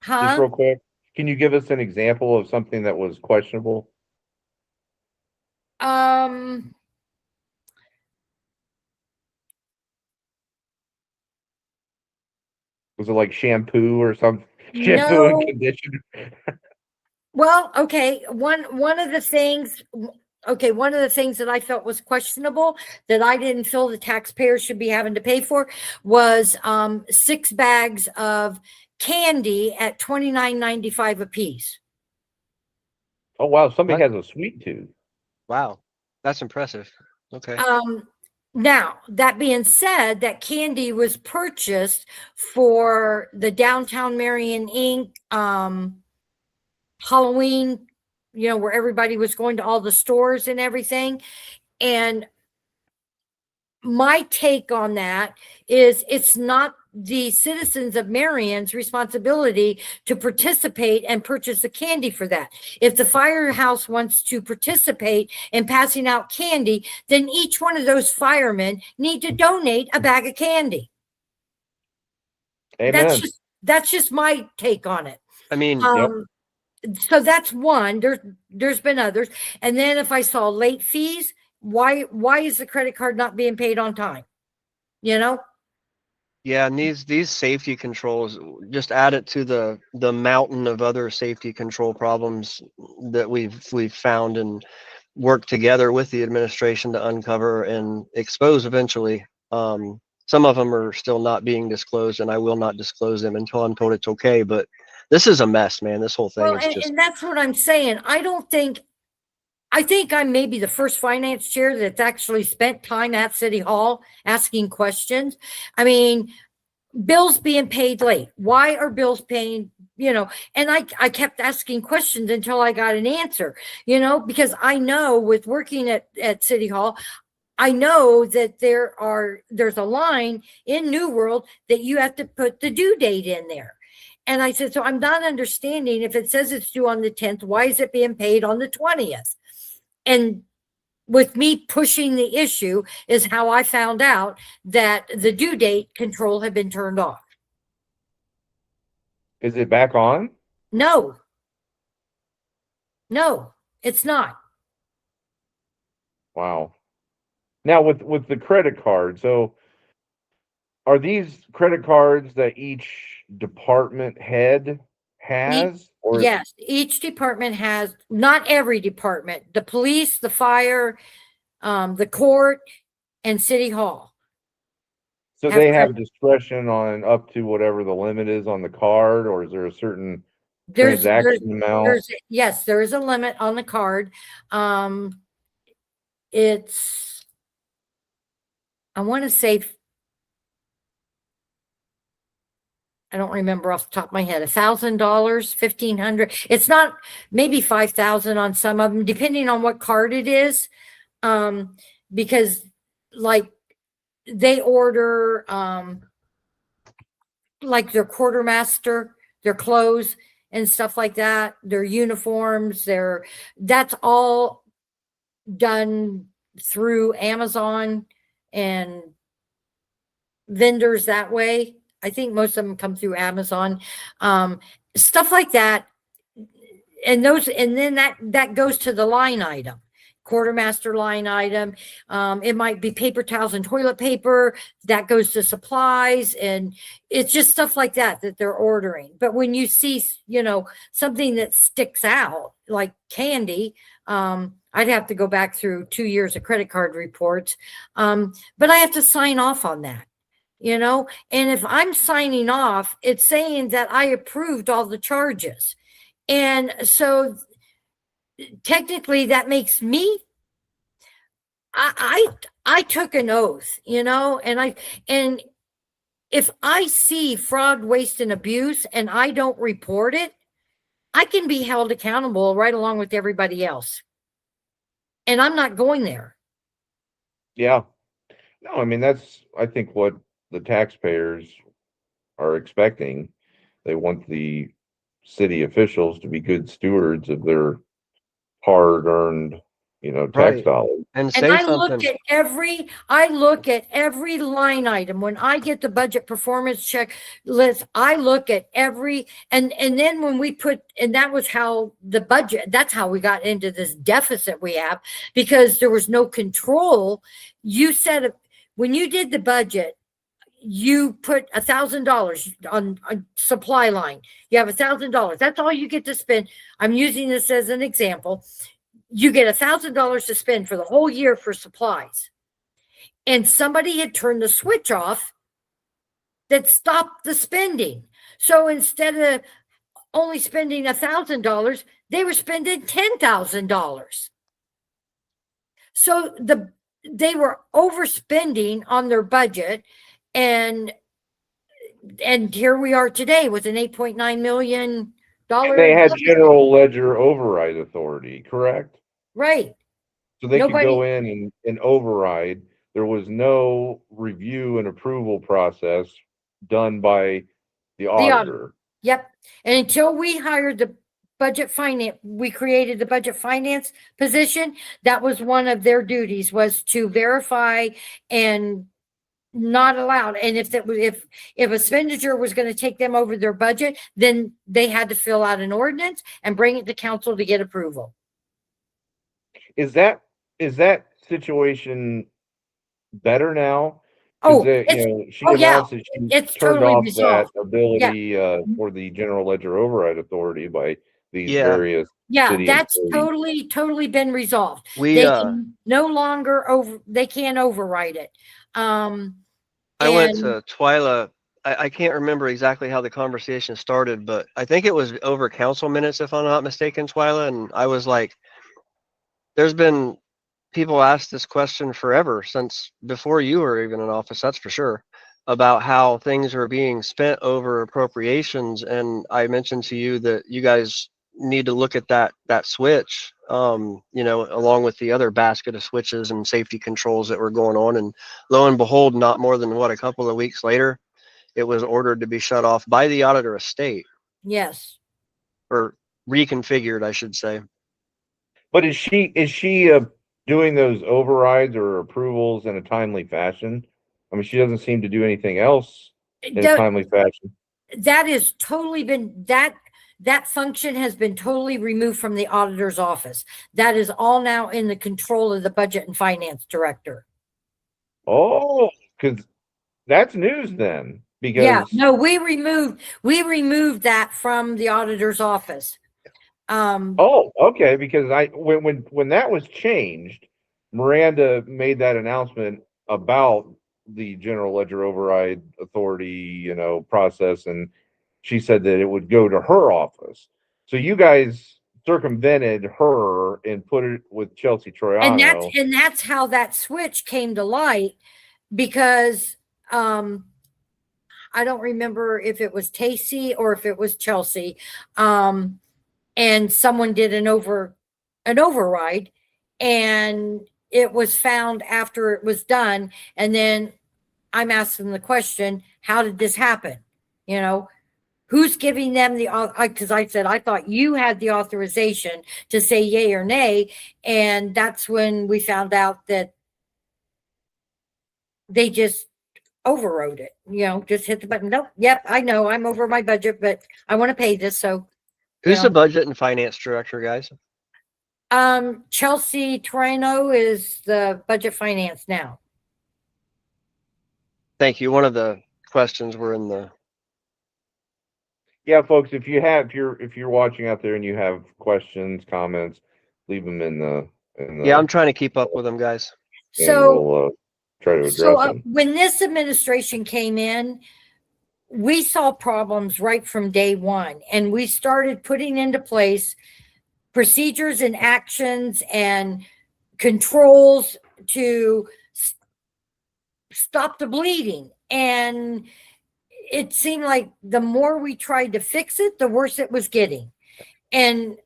just real quick. Can you give us an example of something that was questionable? Was it like shampoo or something? Shampoo and conditioner? Well, okay. One of the things that I felt was questionable, that I didn't feel the taxpayers should be having to pay for, was 6 bags of candy at $29.95 a piece. Oh wow, somebody has a sweet tooth. Wow, that's impressive. Okay. Now, that being said, that candy was purchased for the Downtown Marion Inc. Halloween, where everybody was going to all the stores and everything. And my take on that is, it's not the citizens of Marion's responsibility to participate and purchase the candy for that. If the firehouse wants to participate in passing out candy, then each one of those firemen need to donate a bag of candy. Amen. That's just my take on it. I mean, So that's one. There's been others. And then if I saw late fees, why is the credit card not being paid on time? Yeah, and these safety controls, just add it to the mountain of other safety control problems that we've found and worked together with the administration to uncover and expose eventually. Some of them are still not being disclosed, and I will not disclose them until I'm told it's okay. But this is a mess, man. This whole thing is just. And that's what I'm saying. I think I'm maybe the first finance chair that's actually spent time at City Hall asking questions. I mean, bills being paid late. Why are bills paying, and I kept asking questions until I got an answer, because I know with working at City Hall, I know that there's a line in New World that you have to put the due date in there. And I said, so I'm not understanding, if it says it's due on the 10th, why is it being paid on the 20th? And with me pushing the issue is how I found out that the due date control had been turned off. Is it back on? No. No, it's not. Wow. Now with the credit card, so are these credit cards that each department head has, or Yes, each department has, not every department, the police, the fire, the court, and city hall. so Have they have credit. discretion on up to whatever the limit is on the card, or is there a certain There's transaction amount? yes, there is a limit on the card. It's, I want to say, I don't remember off the top of my head, $1,000, $1,500. It's not, maybe 5,000 on some of them, depending on what card it is. Because like they order, like their quartermaster, their clothes and stuff like that, their uniforms, that's all done through Amazon and vendors that way. I think most of them come through Amazon, stuff like that. And then that goes to the line item, quartermaster line item. It might be paper towels and toilet paper that goes to supplies, and it's just stuff like that they're ordering. But when you see, something that sticks out like candy, I'd have to go back through 2 years of credit card reports. But I have to sign off on that. And if I'm signing off, it's saying that I approved all the charges. And so technically that makes me, I took an oath, and if I see fraud, waste, and abuse and I don't report it, I can be held accountable right along with everybody else. And I'm not going there. Yeah. No, I mean, that's, I think, what the taxpayers are expecting. They want the city officials to be good stewards of their hard-earned, tax Right. dollars. And And say I something. look at every line item. When I get the budget performance check list, I look at every, and then when we and that was how that's how we got into this deficit we have, because there was no control. You said, when you did the budget, you put $1,000 on a supply line. You have $1,000. That's all you get to spend. I'm using this as an example. You get $1,000 to spend for the whole year for supplies. And somebody had turned the switch off that stopped the spending. So instead of only spending $1,000, they were spending $10,000. So they were overspending on their budget. And here we are today with an $8.9 million. They had general ledger override authority, correct? Right. So they could go in and override. There was no review and approval process done by the auditor. Yep. And until we hired the budget finance, we created the budget finance position. That was one of their duties, was to verify and not allowed. And if expenditure was going to take them over their budget, then they had to fill out an ordinance and bring it to council to get approval. Is that situation better now? Oh, she announced that she it's turned totally off resolved. that ability for the general ledger override authority by these various city that's employees. totally been resolved. We can no longer they can't override it. I went to Twila. I can't remember exactly how the conversation started, but I think it was over council minutes, if I'm not mistaken, Twila. And I was like, there's been people ask this question forever, since before you were even in office, that's for sure, about how things are being spent over appropriations. And I mentioned to you that you guys need to look at that switch, along with the other basket of switches and safety controls that were going on. And lo and behold, not more than a couple of weeks later, it was ordered to be shut off by the Auditor of State. Yes. Or reconfigured, I should say. But is she doing those overrides or approvals in a timely fashion? I mean, she doesn't seem to do anything else in a timely fashion. That has totally been, that function has been totally removed from the auditor's office. That is all now in the control of the budget and finance director. Oh, because that's news then. Yeah, Because no, we removed that from the auditor's office. oh, okay. Because when that was changed, Miranda made that announcement about the general ledger override authority, process, and she said that it would go to her office. So you guys circumvented her and put it with Chelsea Troiano. And that's how that switch came to light, because I don't remember if it was Tacey or if it was Chelsea. And someone did an override, and it was found after it was done. And then I'm asking the question, how did this happen? Who's giving them because I said, I thought you had the authorization to say yay or nay. And that's when we found out that they just overrode it, just hit the button. Nope. Yep. I know I'm over my budget, but I want to pay this. So Who's the budget and finance director, guys? Chelsea Troiano is the budget finance now. Thank you. One of the questions were in the. Yeah, folks, if you're watching out there and you have questions, comments, leave them in the Yeah, I'm trying to keep up with them, guys. So we'll try to address them. When this administration came in, we saw problems right from day one, and we started putting into place procedures and actions and controls to stop the bleeding. And it seemed like the more we tried to fix it, the worse it was getting. And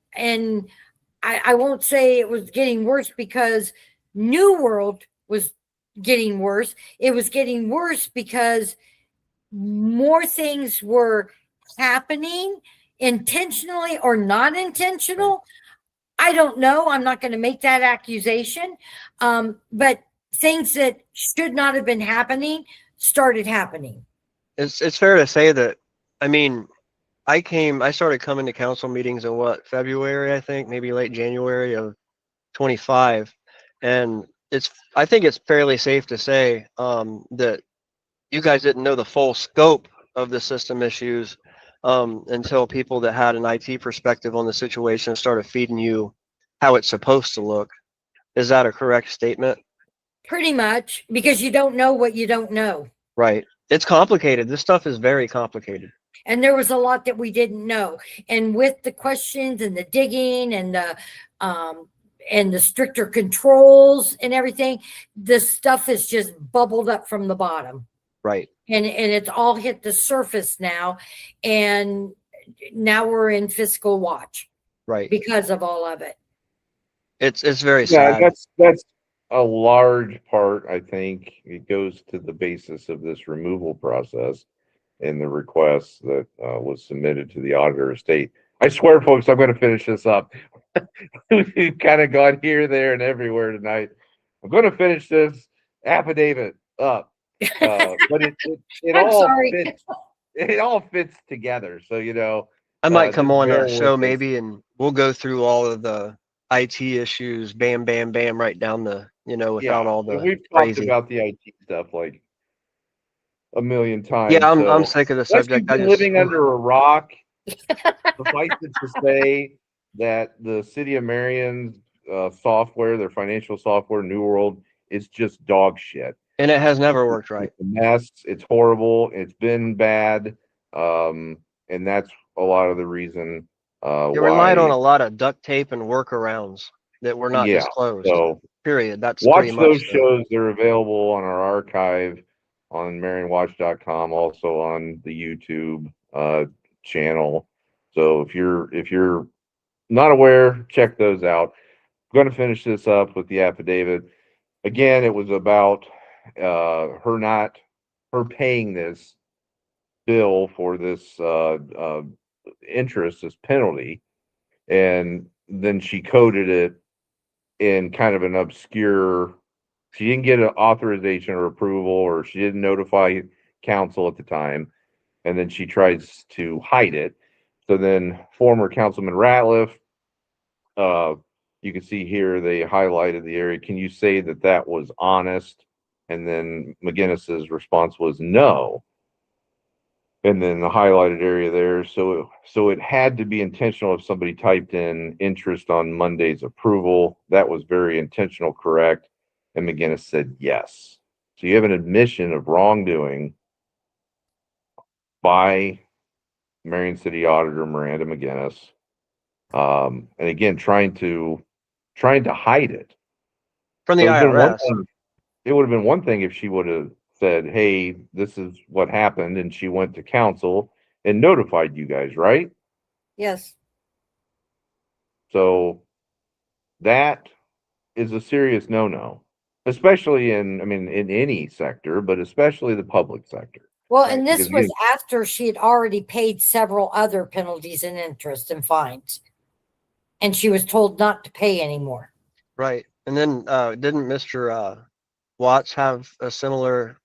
I won't say it was getting worse because New World was getting worse. It was getting worse because more things were happening, intentionally or not intentional. I don't know. I'm not going to make that accusation. But things that should not have been happening started happening. It's fair to say that, I started coming to council meetings in February, I think, maybe late January of 25. And I think it's fairly safe to say that you guys didn't know the full scope of the system issues until people that had an IT perspective on the situation started feeding you how it's supposed to look. Is that a correct statement? Pretty much, because you don't know what you don't know. Right. It's complicated. This stuff is very complicated. And there was a lot that we didn't know. And with the questions and the digging and the stricter controls and everything, this stuff is just bubbled up from the bottom. Right. And it's all hit the surface now. And now we're in fiscal watch. Right. Because of all of it. It's very sad. That's a large part. I think it goes to the basis of this removal process and the request that was submitted to the Auditor of State. I swear, folks, I'm going to finish this up. We've kind of gone here, there, and everywhere tonight. I'm going to finish this affidavit up, but it all fits together. So I might come on a show this. maybe, and we'll go through all of the IT issues, bam, bam, bam, right down the without all the. We've crazy. talked about the IT stuff like a million times. Yeah, I'm sick of the subject. Living under a rock. Suffice it to say that the City of Marion's software, their financial software, New World, is just dog shit. And it has never worked right. It's a mess. It's horrible. It's been bad. And that's a lot of the reason. It relied on a lot of duct tape and workarounds that were not disclosed. So period. That's watch those shows. They're available on our archive on MarionWatch.com, also on the YouTube channel. So if you're not aware, check those out. I'm going to finish this up with the affidavit. Again, it was about her paying this bill for this interest, this penalty, and then she coded it in kind of an obscure. She didn't get an authorization or approval, or she didn't notify council at the time, and then she tries to hide it. So then former Councilman Ratliff, you can see here they highlighted the area. Can you say that that was honest? And then Meginness's response was no. And then the highlighted area there. So it had to be intentional if somebody typed in interest on Monday's approval. That was very intentional, correct? And Meginness said yes. So you have an admission of wrongdoing by Marion City Auditor Miranda Meginness. And again, trying to hide it. From the So IRS. it would have been one thing if she would have said, hey, this is what happened, and she went to council and notified you guys, right? Yes. So that is a serious no-no, especially in any sector, but especially the public sector. Well, Right, and this because was after she had already paid several other penalties and interest and fines. And she was told not to pay anymore. Right. And then didn't Mr. Watts have a similar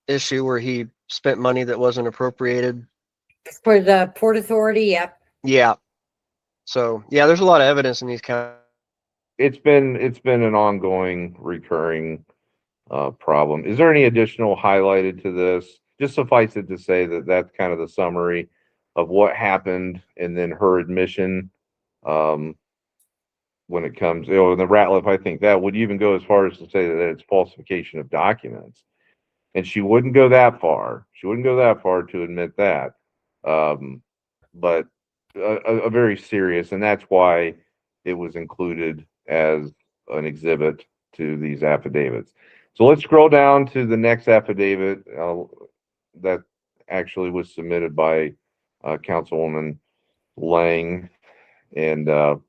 issue where he spent money that wasn't appropriated? For the Port Authority, yep. Yeah. So yeah, there's a lot of evidence in these counties. It's been an ongoing, recurring problem. Is there any additional highlighted to this? Just suffice it to say that that's kind of the summary of what happened, and then her admission when it comes, the Ratliff, I think that would even go as far as to say that it's falsification of documents. And she wouldn't go that far. She wouldn't go that far to admit that. But a very serious, and that's why it was included as an exhibit to these affidavits. So let's scroll down to the next affidavit that actually was submitted by Councilwoman Laing. And a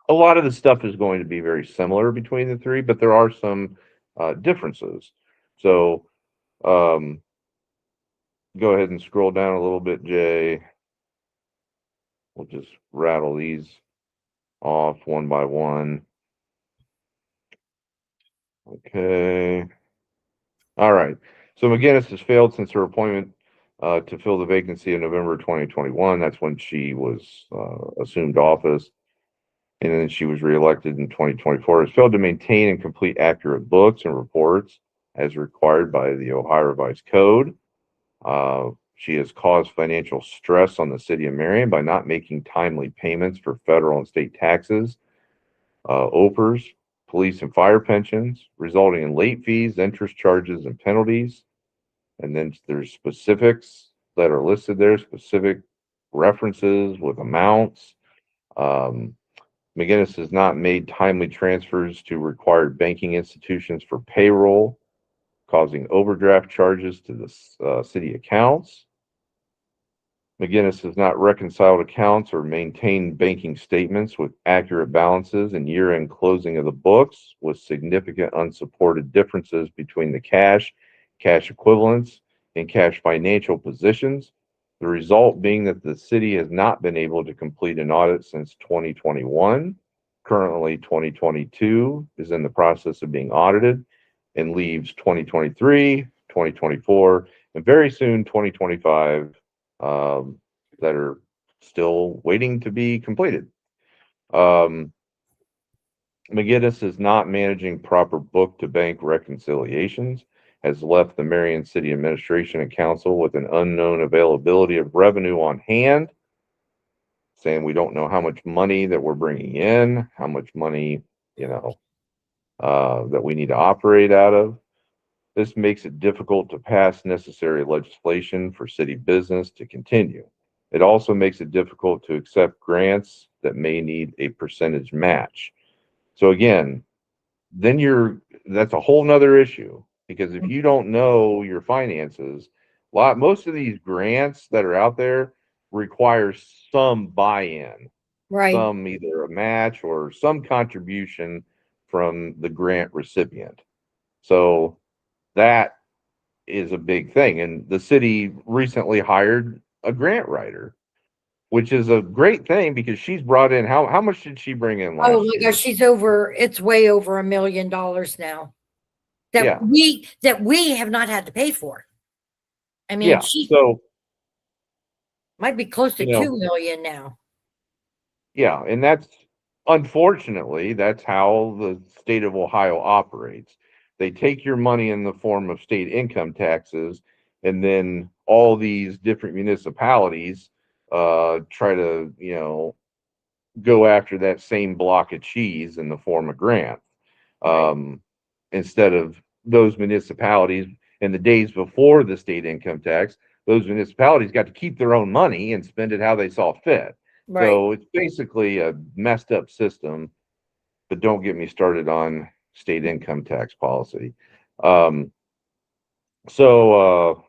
lot of the stuff is going to be very similar between the three, but there are some differences. So go ahead and scroll down a little bit, Jay. We'll just rattle these off one by one. Okay. All right. So Meginness has failed since her appointment to fill the vacancy in November 2021. That's when she was assumed office. And then she was reelected in 2024. Has failed to maintain and complete accurate books and reports as required by the Ohio Revised Code. She has caused financial stress on the city of Marion by not making timely payments for federal and state taxes, OPERS, police and fire pensions, resulting in late fees, interest charges, and penalties. And then there's specifics that are listed there, specific references with amounts. Meginness has not made timely transfers to required banking institutions for payroll, causing overdraft charges to the city accounts. Meginness has not reconciled accounts or maintained banking statements with accurate balances and year-end closing of the books, with significant unsupported differences between the cash equivalents, and cash financial positions. The result being that the city has not been able to complete an audit since 2021. Currently, 2022 is in the process of being audited, and leaves 2023, 2024, and very soon 2025 that are still waiting to be completed. Meginness is not managing proper book to bank reconciliations, has left the Marion City Administration and Council with an unknown availability of revenue on hand, saying we don't know how much money that we're bringing in, how much money, that we need to operate out of. This makes it difficult to pass necessary legislation for city business to continue. It also makes it difficult to accept grants that may need a percentage match. So again, then that's a whole nother issue, because if you don't know your finances, most of these grants that are out there require some buy-in, Right. some either a match or some contribution from the grant recipient. So that is a big thing. And the city recently hired a grant writer, which is a great thing, because she's brought in, how much did she bring in last year? Oh my gosh, it's way over $1 million now that we have not had to pay for. I mean, yeah. So Might be close to You know, 2 million now. yeah, and that's unfortunately that's how the state of Ohio operates. They take your money in the form of state income taxes, and then all these different municipalities try to, go after that same block of cheese in the form of grants. Right. Instead of those municipalities in the days before the state income tax, those municipalities got to keep their own money and spend it how they saw fit. Right. So it's basically a messed up system, but don't get me started on state income tax policy. So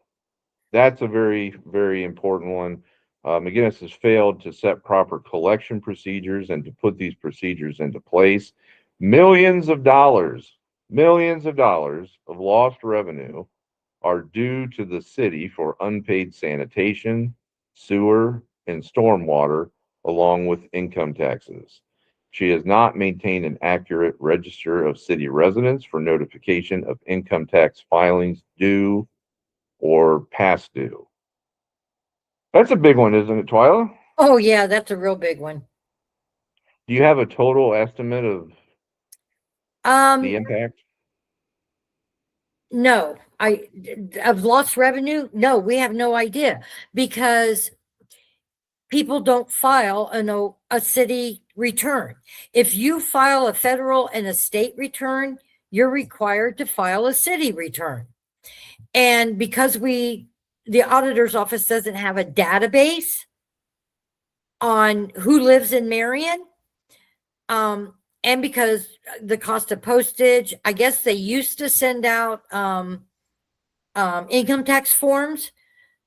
that's a very, very important one. Meginness has failed to set proper collection procedures and to put these procedures into place. Millions of dollars of lost revenue are due to the city for unpaid sanitation, sewer, and stormwater, along with income taxes. She has not maintained an accurate register of city residents for notification of income tax filings due or past due. That's a big one, isn't it, Twila? Oh yeah, that's a real big one. Do you have a total estimate of the impact? No, of lost revenue. No, we have no idea because people don't file a city return. If you file a federal and a state return, you're required to file a city return. And because the auditor's office doesn't have a database on who lives in Marion, and because the cost of postage, I guess they used to send out income tax forms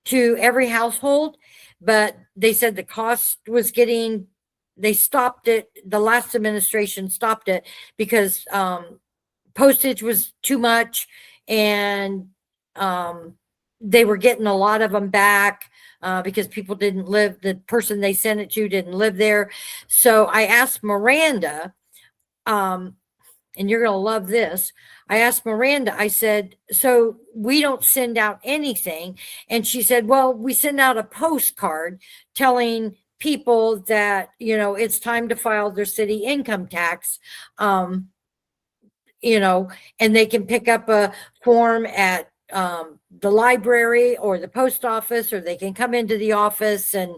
to every household, but they said the cost was they stopped it. The last administration stopped it because postage was too much, and they were getting a lot of them back because people didn't live, the person they sent it to didn't live there. So I asked Miranda, and you're going to love this. I asked Miranda, I said, so we don't send out anything. And she said, well, we send out a postcard telling people that, it's time to file their city income tax, and they can pick up a form at the library or the post office, or they can come into the office and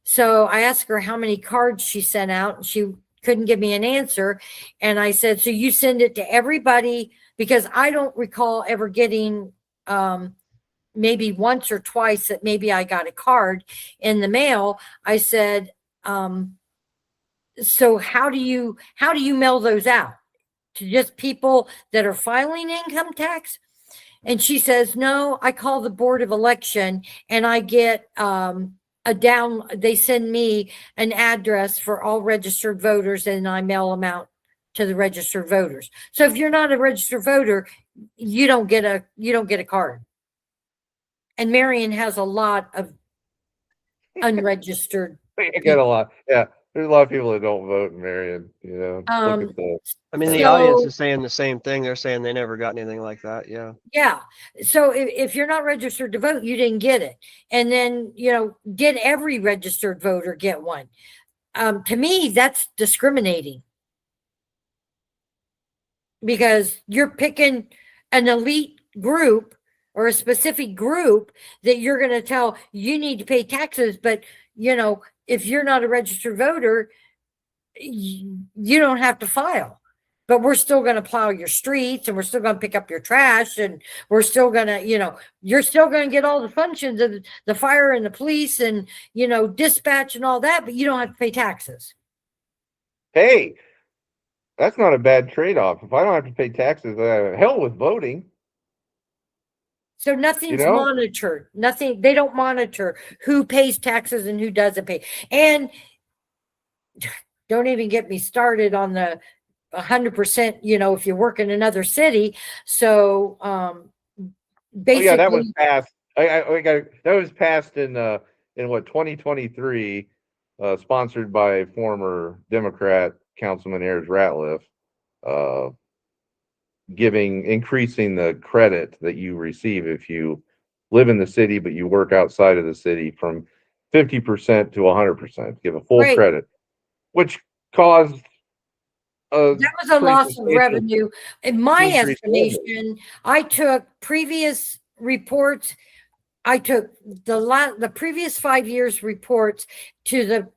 so I asked her how many cards she sent out, and she couldn't give me an answer. And I said, so you send it to everybody? Because I don't recall ever getting maybe once or twice that maybe I got a card in the mail. I said, so how do you mail those out? To just people that are filing income tax? And she says, no, I call the Board of Election and I get they send me an address for all registered voters and I mail them out to the registered voters. So if you're not a registered voter, you don't get a card. And Marion has a lot of unregistered. I get a lot. Yeah. There's a lot of people that don't vote in Marion, Look at the. I mean, the audience is saying the same thing. They're saying they never got anything like that. Yeah. Yeah. So if you're not registered to vote, you didn't get it. And then, did every registered voter get one? To me, that's discriminating. Because you're picking an elite group or a specific group that you're going to tell you need to pay taxes. But, if you're not a registered voter, you don't have to file. But we're still going to plow your streets, and we're still going to pick up your trash, and we're still going to, you're still going to get all the functions of the fire and the police and, dispatch and all that, but you don't have to pay taxes. Hey, that's not a bad trade-off. If I don't have to pay taxes, hell with voting. So nothing's monitored. Nothing. They don't monitor who pays taxes and who doesn't pay. And don't even get me started on the 100%, if you work in another city. So basically, yeah, that was passed. That was passed in what 2023, sponsored by former Democrat Councilman Ayers Ratliff, increasing the credit that you receive if you live in the city, but you work outside of the city from 50% to 100%, give a full Right. credit, which caused a That was a pretty loss of substantial revenue. In my increase in revenue. estimation, I took previous reports. I took the previous 5 years reports to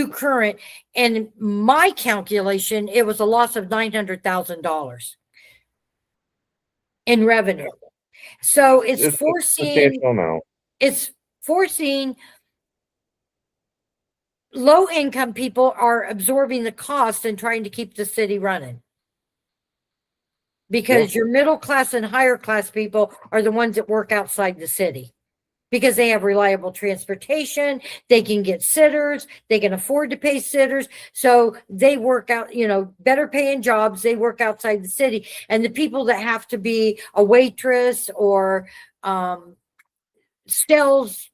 current, and my calculation, it was a loss of $900,000 in revenue. So It's a substantial amount. it's forcing low income people are absorbing the cost and trying to keep the city running. Because your middle class and higher class people are the ones that work outside the city because they have reliable transportation. They can get sitters. They can afford to pay sitters. So they work out, better paying jobs. They work outside the city. And the people that have to be a waitress or Stell's,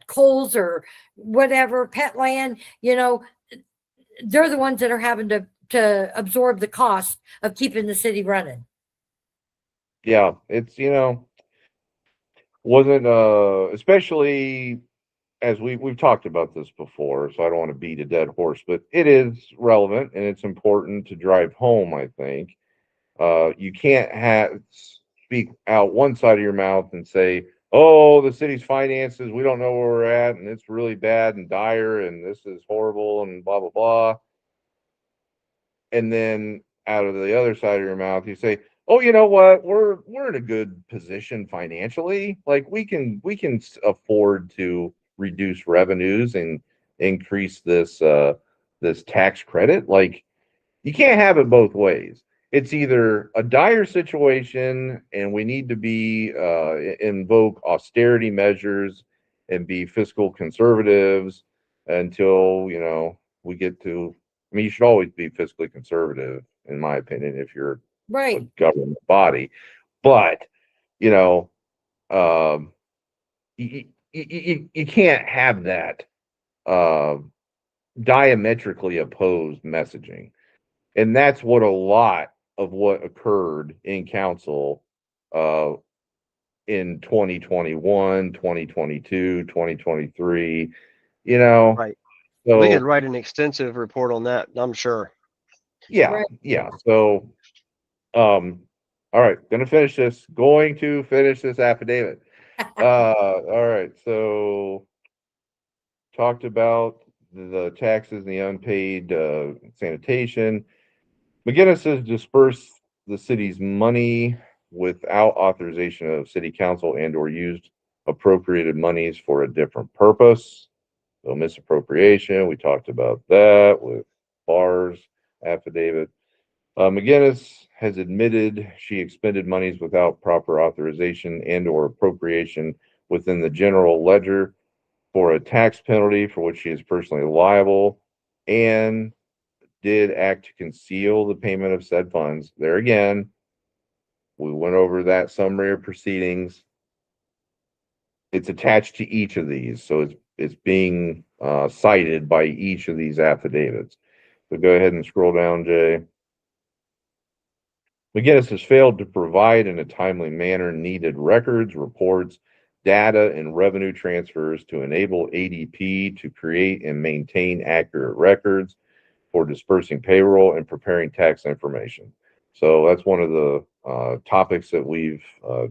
Kohl's or whatever, Petland, they're the ones that are having to absorb the cost of keeping the city running. Yeah, it's, wasn't, especially as we've talked about this before, so I don't want to beat a dead horse, but it is relevant and it's important to drive home, I think. You can't speak out one side of your mouth and say, oh, the city's finances, we don't know where we're at, and it's really bad and dire, and this is horrible, and blah, blah, blah. And then out of the other side of your mouth, you say, oh, you know what? We're in a good position financially. Like we can afford to reduce revenues and increase this tax credit. Like you can't have it both ways. It's either a dire situation and we need to invoke austerity measures and be fiscal conservatives until, we get to, you should always be fiscally conservative, in my opinion, if you're right a government body. But, you can't have that diametrically opposed messaging. And that's what a lot of what occurred in council in 2021, 2022, 2023, Right. So we could write an extensive report on that, I'm sure. Yeah, Right. yeah. So, all right, going to finish this affidavit. All right, so talked about the taxes and the unpaid sanitation. Meginness has dispersed the city's money without authorization of city council and or used appropriated monies for a different purpose. So misappropriation, we talked about that with Barr's affidavit. Meginness has admitted she expended monies without proper authorization and or appropriation within the general ledger for a tax penalty for which she is personally liable and did act to conceal the payment of said funds. There again, we went over that summary of proceedings. It's attached to each of these, so it's being cited by each of these affidavits. So go ahead and scroll down, Jay. Meginness has failed to provide in a timely manner needed records, reports, data, and revenue transfers to enable ADP to create and maintain accurate records for dispersing payroll and preparing tax information. So that's one of the topics that we've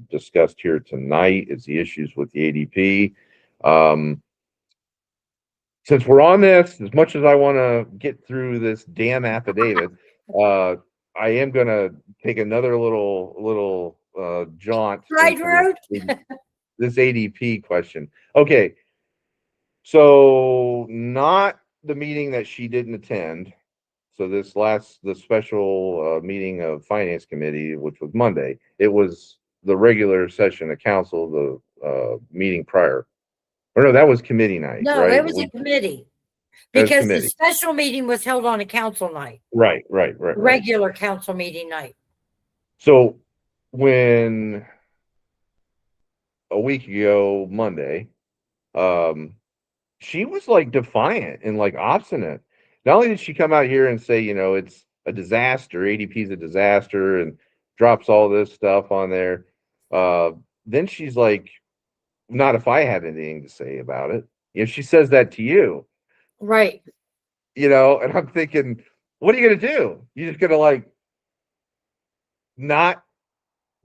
discussed here tonight is the issues with the ADP. Since we're on this, as much as I want to get through this damn affidavit, I am going to take another little jaunt. Side road. This ADP question. Okay. So not the meeting that she didn't attend. So the special meeting of finance committee, which was Monday, it was the regular session of council, the meeting prior. Or no, that was committee night, No, right? it was a committee because committee. the special meeting was held on a council night. Right. Regular council meeting night. So when a week ago, Monday, she was like defiant and like obstinate. Not only did she come out here and say, it's a disaster, ADP is a disaster, and drops all this stuff on there. Then she's like not if I had anything to say about it. If she says that to you, Right. and I'm thinking, what are you going to do? You just going to like not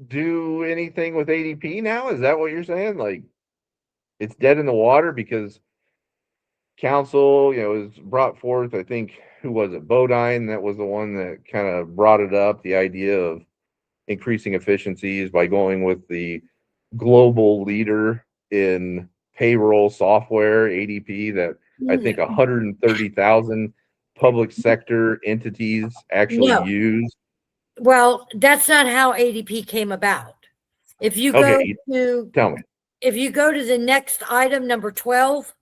do anything with ADP now? Is that what you're saying? Like it's dead in the water because council, was brought forth. I think, who was it? Bodine. That was the one that kind of brought it up. The idea of increasing efficiencies by going with the global leader in payroll software, ADP, that I think 130,000 public sector entities actually No. use. Well, that's not how ADP came about. If you go Okay, to tell me. If you go to the next item, number 12,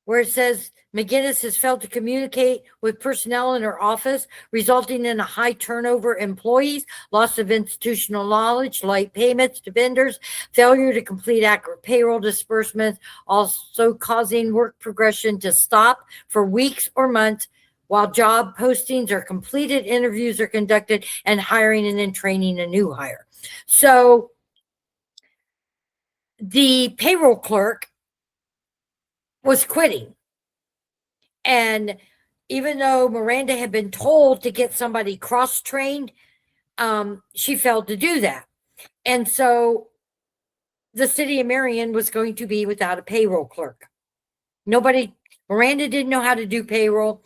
where it says Meginness has failed to communicate with personnel in her office, resulting in a high turnover employees, loss of institutional knowledge, late payments to vendors, failure to complete accurate payroll disbursements, also causing work progression to stop for weeks or months while job postings are completed, interviews are conducted, and hiring and then training a new hire. So the payroll clerk was quitting. And even though Miranda had been told to get somebody cross-trained, she failed to do that. And so the city of Marion was going to be without a payroll clerk. Miranda didn't know how to do payroll.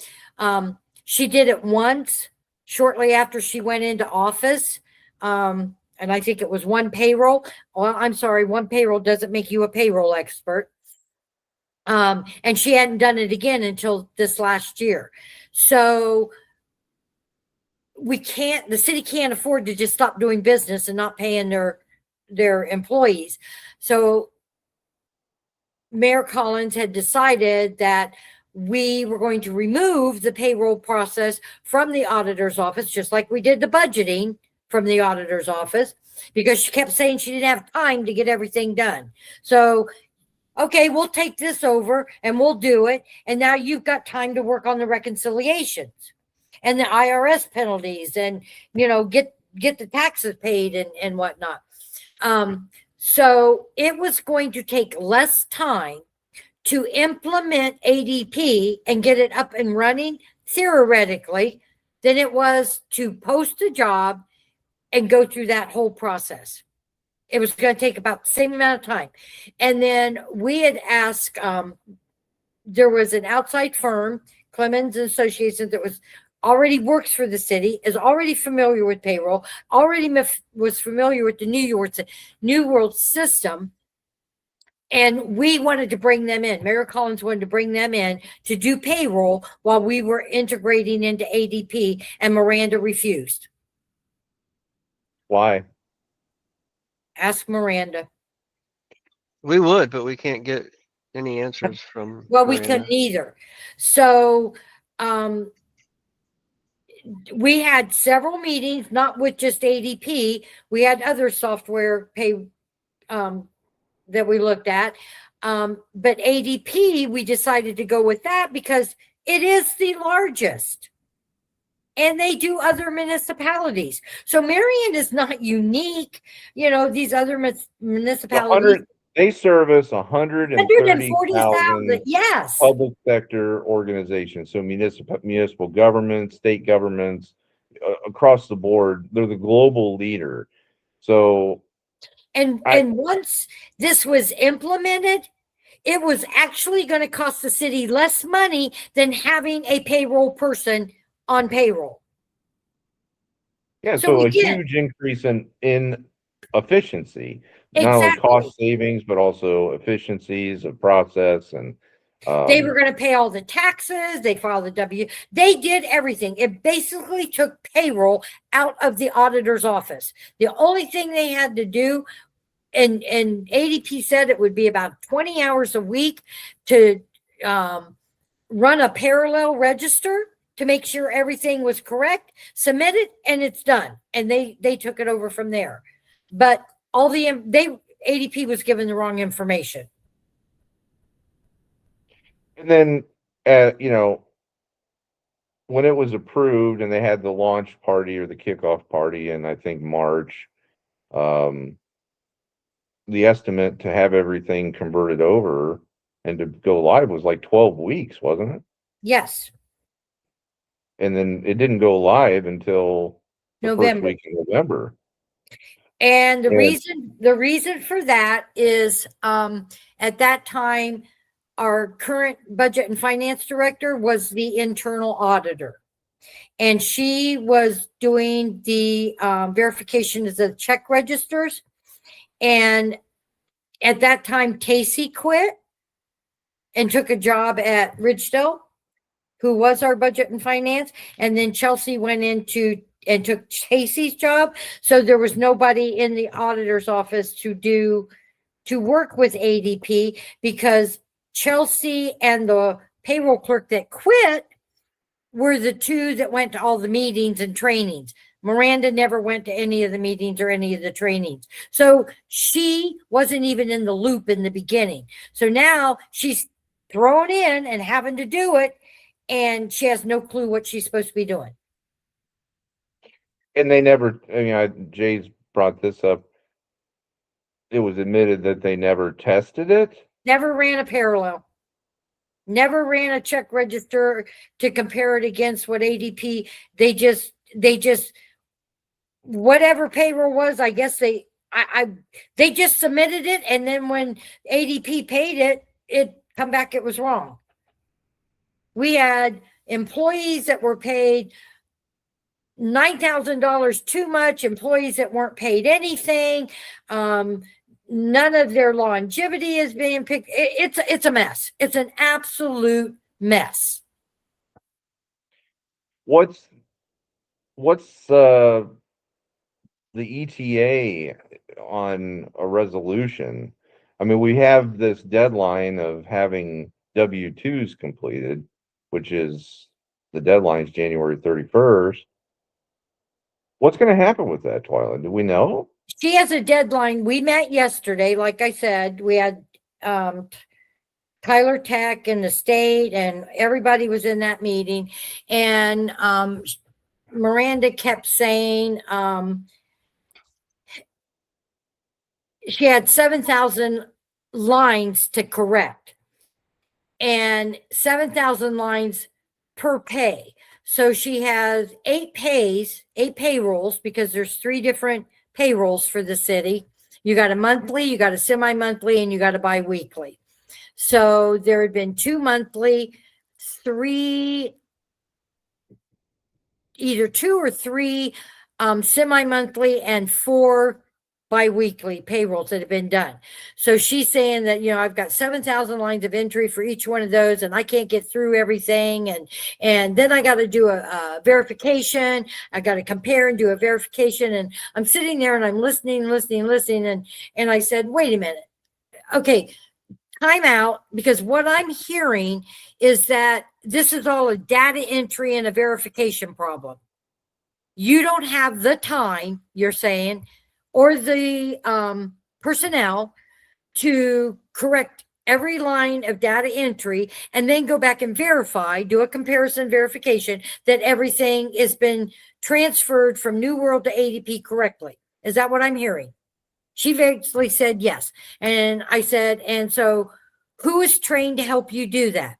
She did it once shortly after she went into office. And I think it was one payroll. Well, I'm sorry, one payroll doesn't make you a payroll expert. And she hadn't done it again until this last year. So the city can't afford to just stop doing business and not paying their employees. So Mayor Collins had decided that we were going to remove the payroll process from the auditor's office, just like we did the budgeting from the auditor's office, because she kept saying she didn't have time to get everything done. So okay, we'll take this over and we'll do it. And now you've got time to work on the reconciliations and the IRS penalties and, get the taxes paid and whatnot. So it was going to take less time to implement ADP and get it up and running theoretically than it was to post a job and go through that whole process. It was going to take about the same amount of time. And then we had asked, there was an outside firm, Clemens and Associates, that already works for the city, is already familiar with payroll, already was familiar with the New World system. And we wanted to bring them in. Mayor Collins wanted to bring them in to do payroll while we were integrating into ADP, and Miranda refused. Why? Ask Miranda. We would, but we can't get any answers from Well, we Miranda. couldn't either. So we had several meetings, not with just ADP. We had other software pay that we looked at. But ADP, we decided to go with that because it is the largest. And they do other municipalities. So Marion is not unique. These other municipalities. They service 130,000 yes. public sector organizations. So municipal governments, state governments, across the board. They're the global leader. So, and once this was implemented, it was actually going to cost the city less money than having a payroll person on payroll. Yeah, so a huge increase in efficiency, not only cost savings, but also efficiencies of process. And they were going to pay all the taxes. They filed the W. They did everything. It basically took payroll out of the auditor's office. The only thing they had to do, and ADP said it would be about 20 hours a week to run a parallel register to make sure everything was correct, submit it, and it's done. And they took it over from there. But ADP was given the wrong information. And then, when it was approved and they had the launch party or the kickoff party in, I think, March, the estimate to have everything converted over and to go live was like 12 weeks, wasn't it? Yes, And then it didn't go live until the first November. week in November. And the Yeah. reason for that is at that time, our current budget and finance director was the internal auditor. And she was doing the verification of the check registers. And at that time, Casey quit and took a job at Ridgedale, who was our budget and finance. And then Chelsea went into and took Casey's job. So there was nobody in the auditor's office to work with ADP, because Chelsea and the payroll clerk that quit were the two that went to all the meetings and trainings. Miranda never went to any of the meetings or any of the trainings. So she wasn't even in the loop in the beginning. So now she's thrown in and having to do it, and she has no clue what she's supposed to be doing. And they never, Jay's brought this up. It was admitted that they never tested it. Never ran a parallel. Never ran a check register to compare it against what ADP. They just whatever payroll was, I guess they just submitted it, and then when ADP paid it, it come back it was wrong. We had employees that were paid $9,000 too much, employees that weren't paid anything. None of their longevity is being picked. It's a mess. It's an absolute mess. What's the ETA on a resolution? I mean, we have this deadline of having W-2s completed, which is the deadline's January 31st. What's going to happen with that, Twila? Do we know? She has a deadline. We met yesterday. Like I said, we had Tyler Tech and the state, and everybody was in that meeting. And Miranda kept saying she had 7,000 lines to correct, and 7,000 lines per pay. So she has 8 payrolls, because there's 3 different payrolls for the city. You got a monthly, you got a semi-monthly, and you got a bi-weekly. So there had been 2 monthly, 3, either 2 or 3 semi-monthly, and 4 bi-weekly payrolls that have been done. So she's saying that, I've got 7,000 lines of entry for each one of those, and I can't get through everything. And then I got to do a verification. I got to compare and do a verification. And I'm sitting there and I'm listening. And I said, wait a minute. Okay, time out, because what I'm hearing is that this is all a data entry and a verification problem. You don't have the time, you're saying, or the personnel to correct every line of data entry and then go back and verify, do a comparison verification that everything has been transferred from New World to ADP correctly. Is that what I'm hearing? She basically said yes. And I said, and so who is trained to help you do that?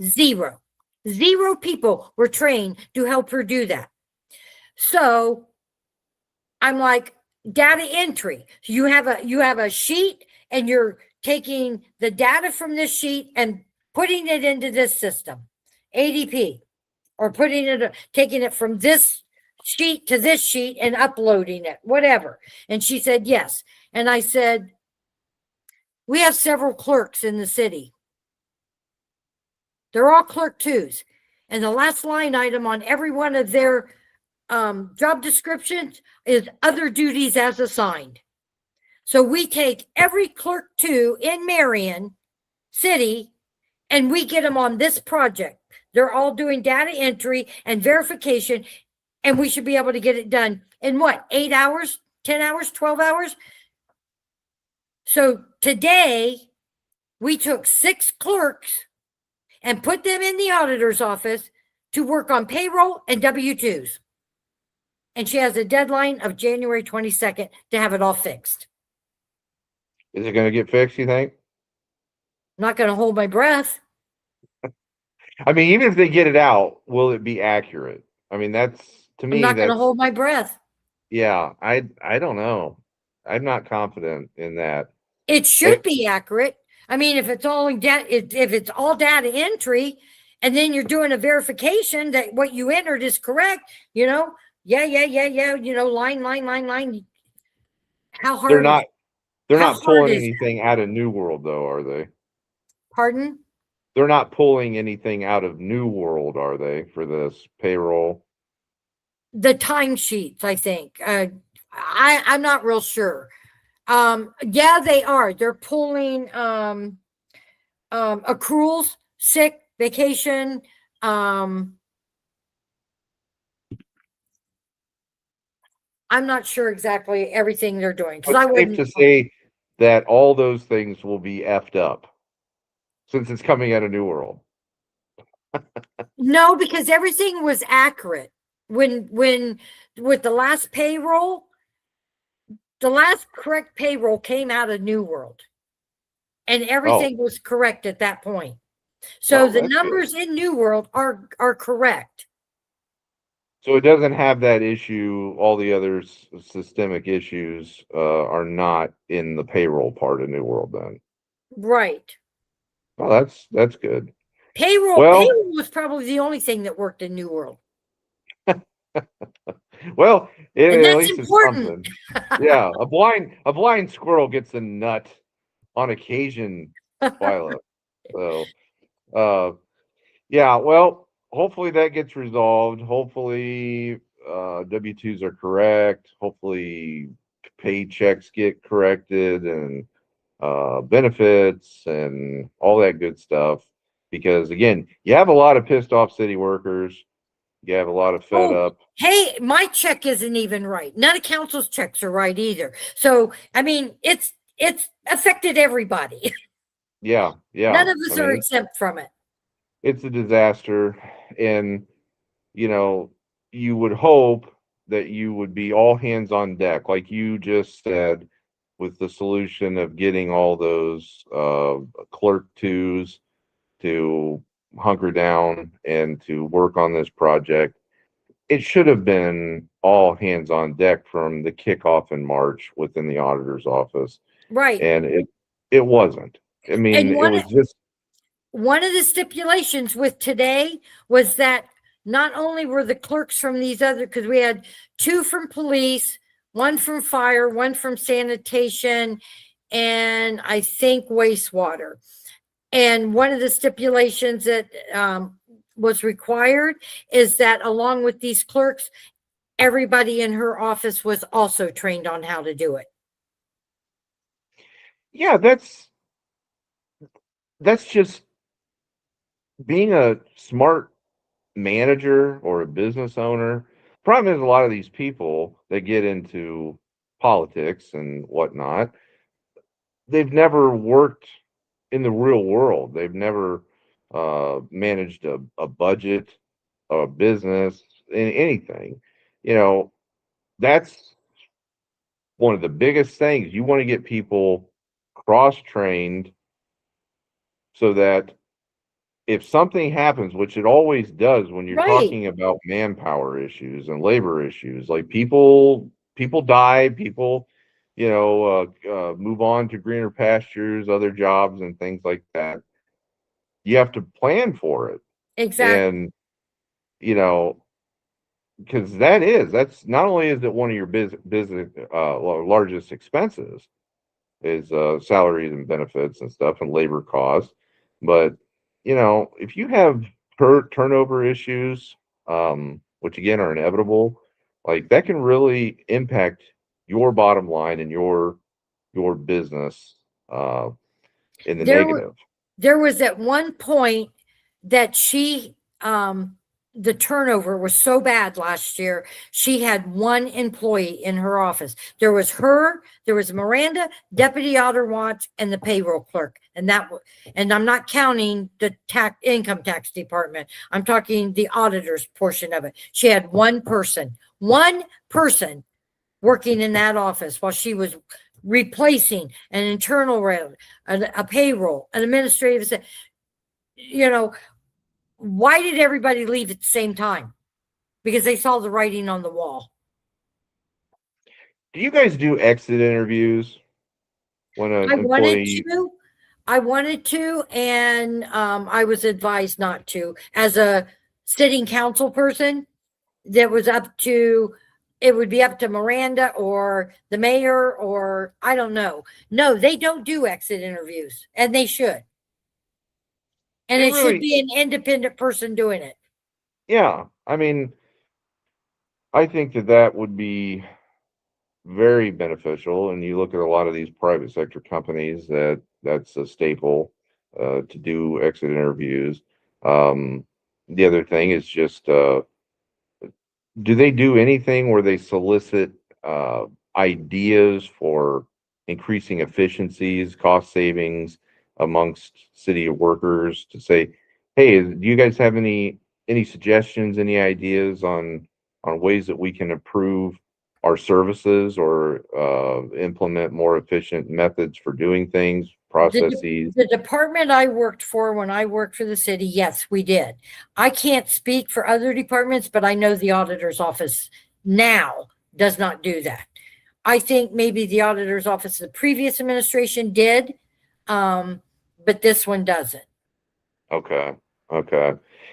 0. 0 people were trained to help her do that. So I'm like, data entry. You have a sheet, and you're taking the data from this sheet and putting it into this system, ADP, or taking it from this sheet to this sheet and uploading it, whatever. And she said yes. And I said, we have several clerks in the city. They're all clerk 2s. And the last line item on every one of their job descriptions is other duties as assigned. So we take every clerk 2 in Marion City and we get them on this project. They're all doing data entry and verification, and we should be able to get it done in what, 8 hours, 10 hours, 12 hours? So today we took 6 clerks and put them in the auditor's office to work on payroll and W-2s. And she has a deadline of January 22nd to have it all fixed. Is it going to get fixed, you think? Not going to hold my breath. I mean, even if they get it out, will it be accurate? I mean, that's, to me, I'm not going to that's, hold my breath. yeah, I don't know. I'm not confident in that. It should be accurate. I mean, if it's all if it's all data entry, and then you're doing a verification that what you entered is correct, yeah, line. How hard? They're How not hard pulling is that? anything out of New World, though, are they? Pardon? They're not pulling anything out of New World, are they, for this payroll? The timesheets, I think. I'm not real sure. Yeah, they are. They're pulling accruals, sick, vacation. I'm not sure exactly everything they're doing because I It's safe wouldn't. to say that all those things will be effed up since it's coming out of New World. No, because everything was accurate when with the last payroll. The last correct payroll came out of New World, and everything was correct at that point. So the numbers in New World are correct. So it doesn't have that issue. All the other systemic issues are not in the payroll part of New World then. Right. Well, that's good. Payroll was probably the only thing that worked in New World. Well, and at that's least important. It's something. Yeah, a blind squirrel gets a nut on occasion, Twila. So, yeah. Well, hopefully that gets resolved. Hopefully, W-2s are correct. Hopefully, paychecks get corrected and benefits and all that good stuff. Because again, you have a lot of pissed off city workers. You have a lot of fed up. Hey, my check isn't even right. None of council's checks are right either. So, I mean, it's affected everybody. Yeah. None of us are exempt from it. It's a disaster. And, you would hope that you would be all hands on deck, like you just said, with the solution of getting all those clerk twos to hunker down and to work on this project. It should have been all hands on deck from the kickoff in March within the auditor's office. Right. And it wasn't. I mean, it was just one of the stipulations with today was that not only were the clerks from these other, because we had 2 from police, 1 from fire, 1 from sanitation, and I think wastewater. And one of the stipulations that was required is that along with these clerks, everybody in her office was also trained on how to do it. Yeah, that's just being a smart manager or a business owner. Problem is, a lot of these people that get into politics and whatnot, they've never worked in the real world. They've never managed a budget, a business, anything. That's one of the biggest things. You want to get people cross-trained so that if something happens, which it always does when you're talking about manpower issues and labor issues, like people die, people, move on to greener pastures, other jobs and things like that. You have to plan for it. Exactly. And, because that's not only is it one of your business largest expenses is salaries and benefits and stuff and labor costs, but if you have turnover issues, which again are inevitable, like that can really impact your bottom line and your business in the negative. There was at one point that she the turnover was so bad last year. She had 1 employee in her office. There was her, there was Miranda, Deputy Auditor Watch, and the payroll clerk. And I'm not counting the income tax department. I'm talking the auditor's portion of it. She had one person working in that office while she was replacing an internal road, a payroll, an administrative, you know, why did everybody leave at the same time? Because they saw the writing on the wall. Do you guys do exit interviews when an employee? I wanted to, and I was advised not to. As a sitting council person, that was it would be up to Miranda or the mayor, or I don't know. No, they don't do exit interviews, and they should. And it should be an independent person doing it. Yeah, I mean, I think that would be very beneficial. And you look at a lot of these private sector companies that's a staple to do exit interviews. The other thing is just, do they do anything where they solicit ideas for increasing efficiencies, cost savings amongst city workers to say, hey, do you guys have any suggestions, any ideas on ways that we can improve our services or implement more efficient methods for doing things, processes? The department I worked for when I worked for the city, yes, we did. I can't speak for other departments, but I know the auditor's office now does not do that. I think maybe the auditor's office of the previous administration did, but this one doesn't. Okay.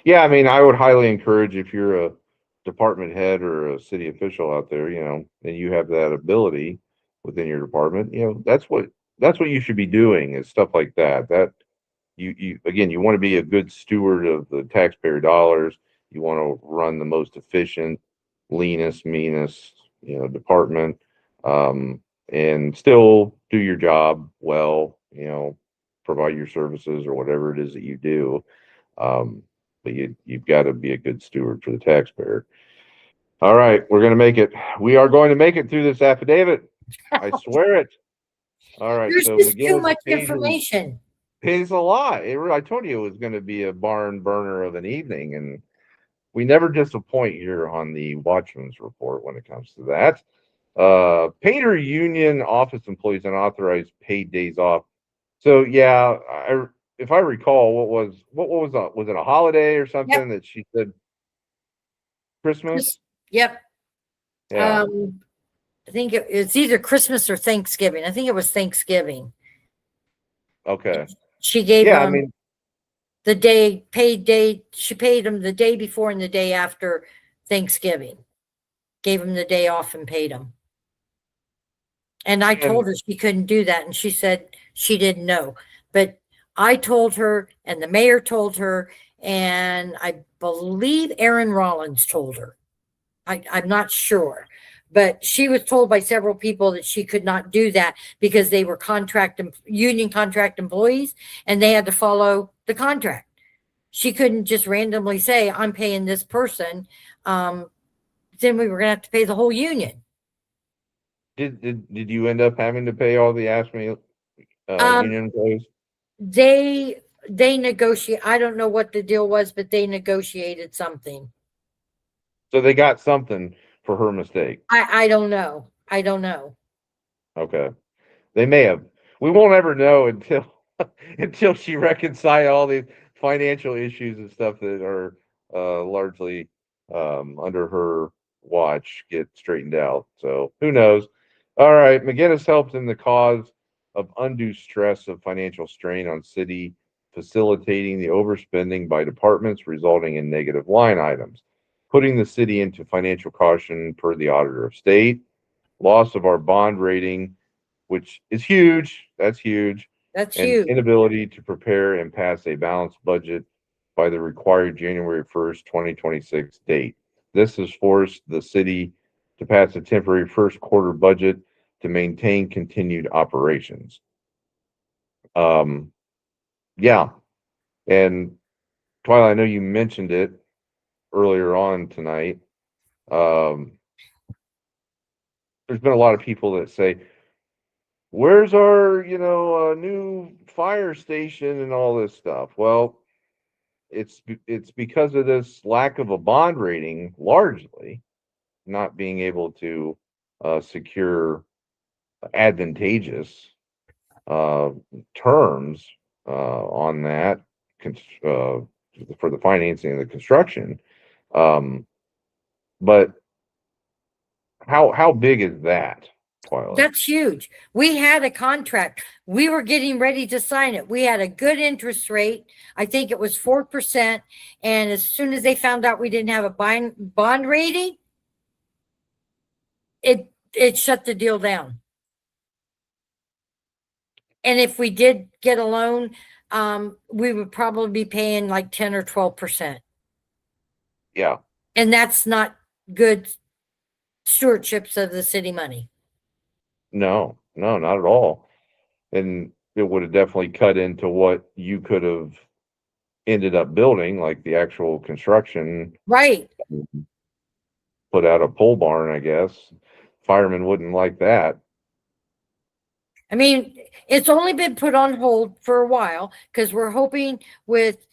Yeah, I mean, I would highly encourage, if you're a department head or a city official out there, and you have that ability within your department, that's what you should be doing, is stuff like that. That you again, you want to be a good steward of the taxpayer dollars. You want to run the most efficient, leanest, meanest, department, and still do your job well, provide your services or whatever it is that you do. But you've got to be a good steward for the taxpayer. All right, we're going to make it. We are going to make it through this affidavit. I swear it. All right. There's so just Meginness too much information. Pays a lot. I told you it was going to be a barn burner of an evening, and we never disappoint here on the Watchmen's report when it comes to that. Painter union office employees unauthorized paid days off. So yeah, if I recall, what was it a holiday or something that she said? Christmas? Yep. Yeah. I think it's either Christmas or Thanksgiving. I think it was Thanksgiving. Okay. She gave them the paid day. She paid them the day before and the day after Thanksgiving. Gave them the day off and paid them. And I told her she couldn't do that, and she said she didn't know. But I told her, and the mayor told her, and I believe Aaron Rollins told her. I'm not sure, but she was told by several people that she could not do that because they were union contract employees, and they had to follow the contract. She couldn't just randomly say, I'm paying this person. Then we were going to have to pay the whole union. Did you end up having to pay all the AFSCME union employees? They negotiate. I don't know what the deal was, but they negotiated something. So they got something for her mistake. I don't know. Okay. They may have. We won't ever know until she reconciled all these financial issues and stuff that are largely under her watch get straightened out. So who knows? All right. Meginness helped in the cause of undue stress of financial strain on city, facilitating the overspending by departments, resulting in negative line items, putting the city into financial caution per the Auditor of State, loss of our bond rating, which is huge. That's huge. That's and huge. Inability to prepare and pass a balanced budget by the required January 1st, 2026 date. This has forced the city to pass a temporary first quarter budget to maintain continued operations. Yeah. And Twila, I know you mentioned it earlier on tonight. There's been a lot of people that say, where's our, new fire station and all this stuff? Well, it's because of this lack of a bond rating, largely not being able to secure advantageous terms on that for the financing of the construction. But how big is that, Twila? That's huge. We had a contract. We were getting ready to sign it. We had a good interest rate. I think it was 4%. And as soon as they found out we didn't have a bond rating, it shut the deal down. And if we did get a loan, we would probably be paying like 10 or 12%. Yeah. And that's not good stewardships of the city money. No, not at all. And it would have definitely cut into what you could have ended up building, like the actual construction. Right. Put out a pole barn, I guess. Firemen wouldn't like that. I mean, it's only been put on hold for a while because we're hoping with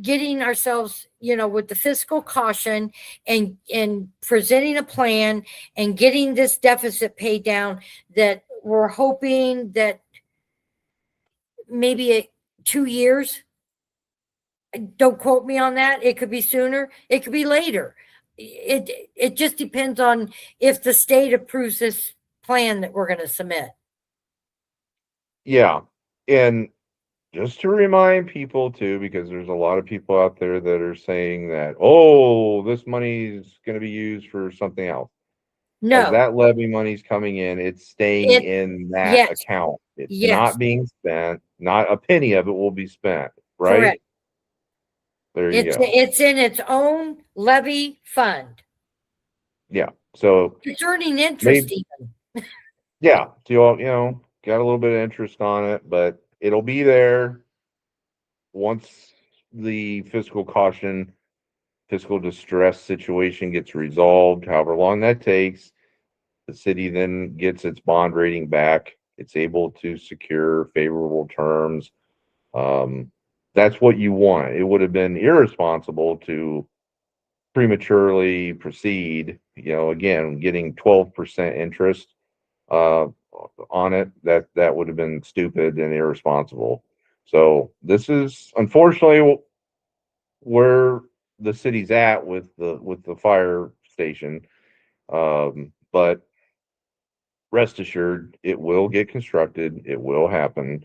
getting ourselves, with the fiscal caution and presenting a plan and getting this deficit paid down, that we're hoping that maybe 2 years. Don't quote me on that. It could be sooner. It could be later. It just depends on if the state approves this plan that we're going to submit. Yeah. And just to remind people too, because there's a lot of people out there that are saying that, oh, this money's going to be used for something else. No. As that levy money's coming in, it's staying in that account. It's not being spent. Not a penny of it will be spent, right? Correct. There you go. It's in its own levy fund. Yeah. So it's earning interest even. Yeah. So, got a little bit of interest on it, but it'll be there once the fiscal caution, fiscal distress situation gets resolved, however long that takes. The city then gets its bond rating back. It's able to secure favorable terms. That's what you want. It would have been irresponsible to prematurely proceed, again, getting 12% interest on it. That would have been stupid and irresponsible. So this is unfortunately where the city's at with the fire station. But rest assured, it will get constructed. It will happen.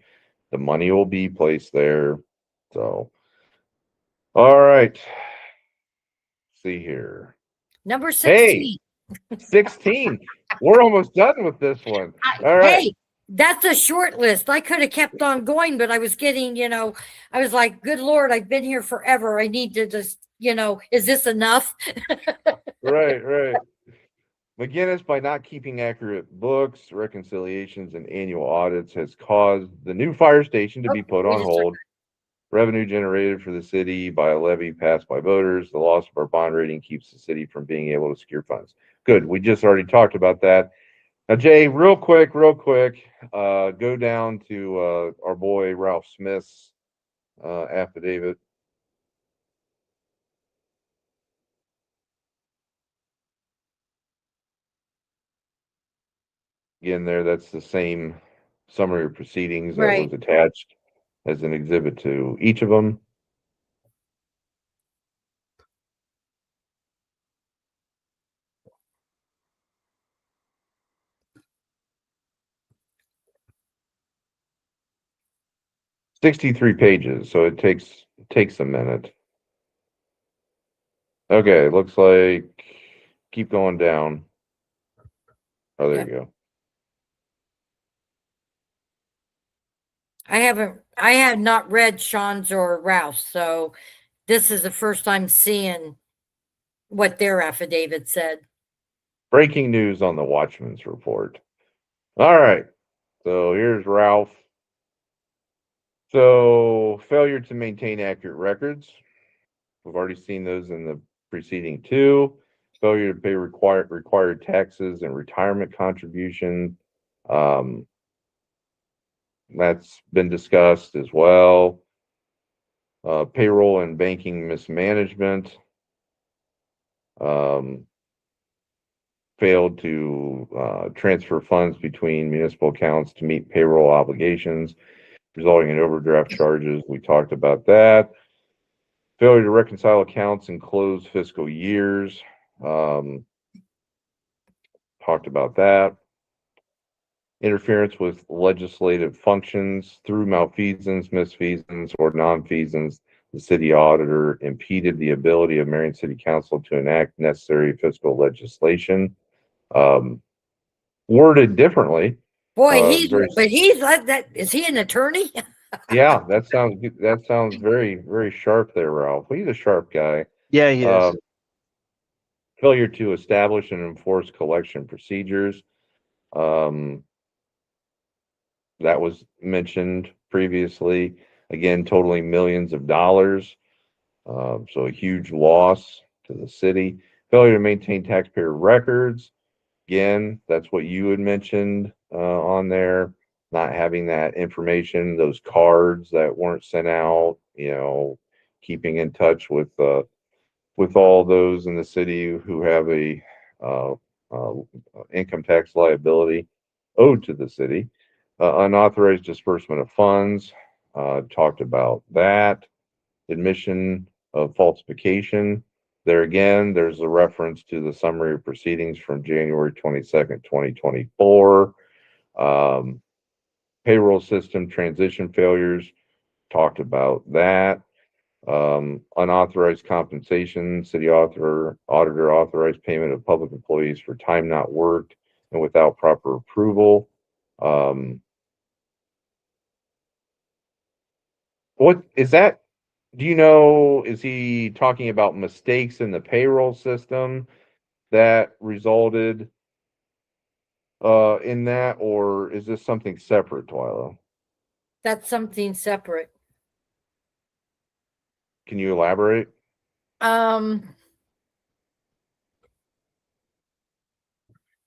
The money will be placed there. So, all right. See here. Number 16. Hey, 16. We're almost done with this one. All right. Hey, that's a short list. I could have kept on going, but I was getting, I was like, good Lord, I've been here forever. I need to just, is this enough? Right. Meginness, by not keeping accurate books, reconciliations, and annual audits, has caused the new fire station to be put on hold. Revenue generated for the city by a levy passed by voters. The loss of our bond rating keeps the city from being able to secure funds. Good. We just already talked about that. Now, Jay, real quick, go down to our boy Ralph Smith's affidavit. Again, that's the same summary of proceedings that was attached as an exhibit to each of them. $63 pages, so it takes a minute. Okay, looks like keep going down. Oh, there you go. I have not read Shawn's or Ralph's, so this is the first time seeing what their affidavit said. Breaking news on the Watchmen's report. All right, so here's Ralph. So failure to maintain accurate records. We've already seen those in the preceding two. Failure to pay required taxes and retirement contribution. That's been discussed as well. Payroll and banking mismanagement. failed to transfer funds between municipal accounts to meet payroll obligations, resulting in overdraft charges. We talked about that. Failure to reconcile accounts in closed fiscal years. Talked about that. Interference with legislative functions through malfeasance, misfeasance, or nonfeasance. The city auditor impeded the ability of Marion City Council to enact necessary fiscal legislation. Worded differently. Boy, Very, but he's like that. Is he an attorney? yeah, that sounds very, very sharp there, Ralph. He's a sharp guy. Yeah, he is. Failure to establish and enforce collection procedures. That was mentioned previously. Again, totaling millions of dollars. So a huge loss to the city. Failure to maintain taxpayer records. Again, that's what you had mentioned on there. Not having that information, those cards that weren't sent out. Keeping in touch with all those in the city who have a income tax liability owed to the city. Unauthorized disbursement of funds. Talked about that. Admission of falsification. There again, there's a reference to the summary of proceedings from January 22nd, 2024. Payroll system transition failures. Talked about that. Unauthorized compensation. City auditor authorized payment of public employees for time not worked and without proper approval. What is that? Do you know, is he talking about mistakes in the payroll system that resulted in that, or is this something separate, Twila? That's something separate. Can you elaborate?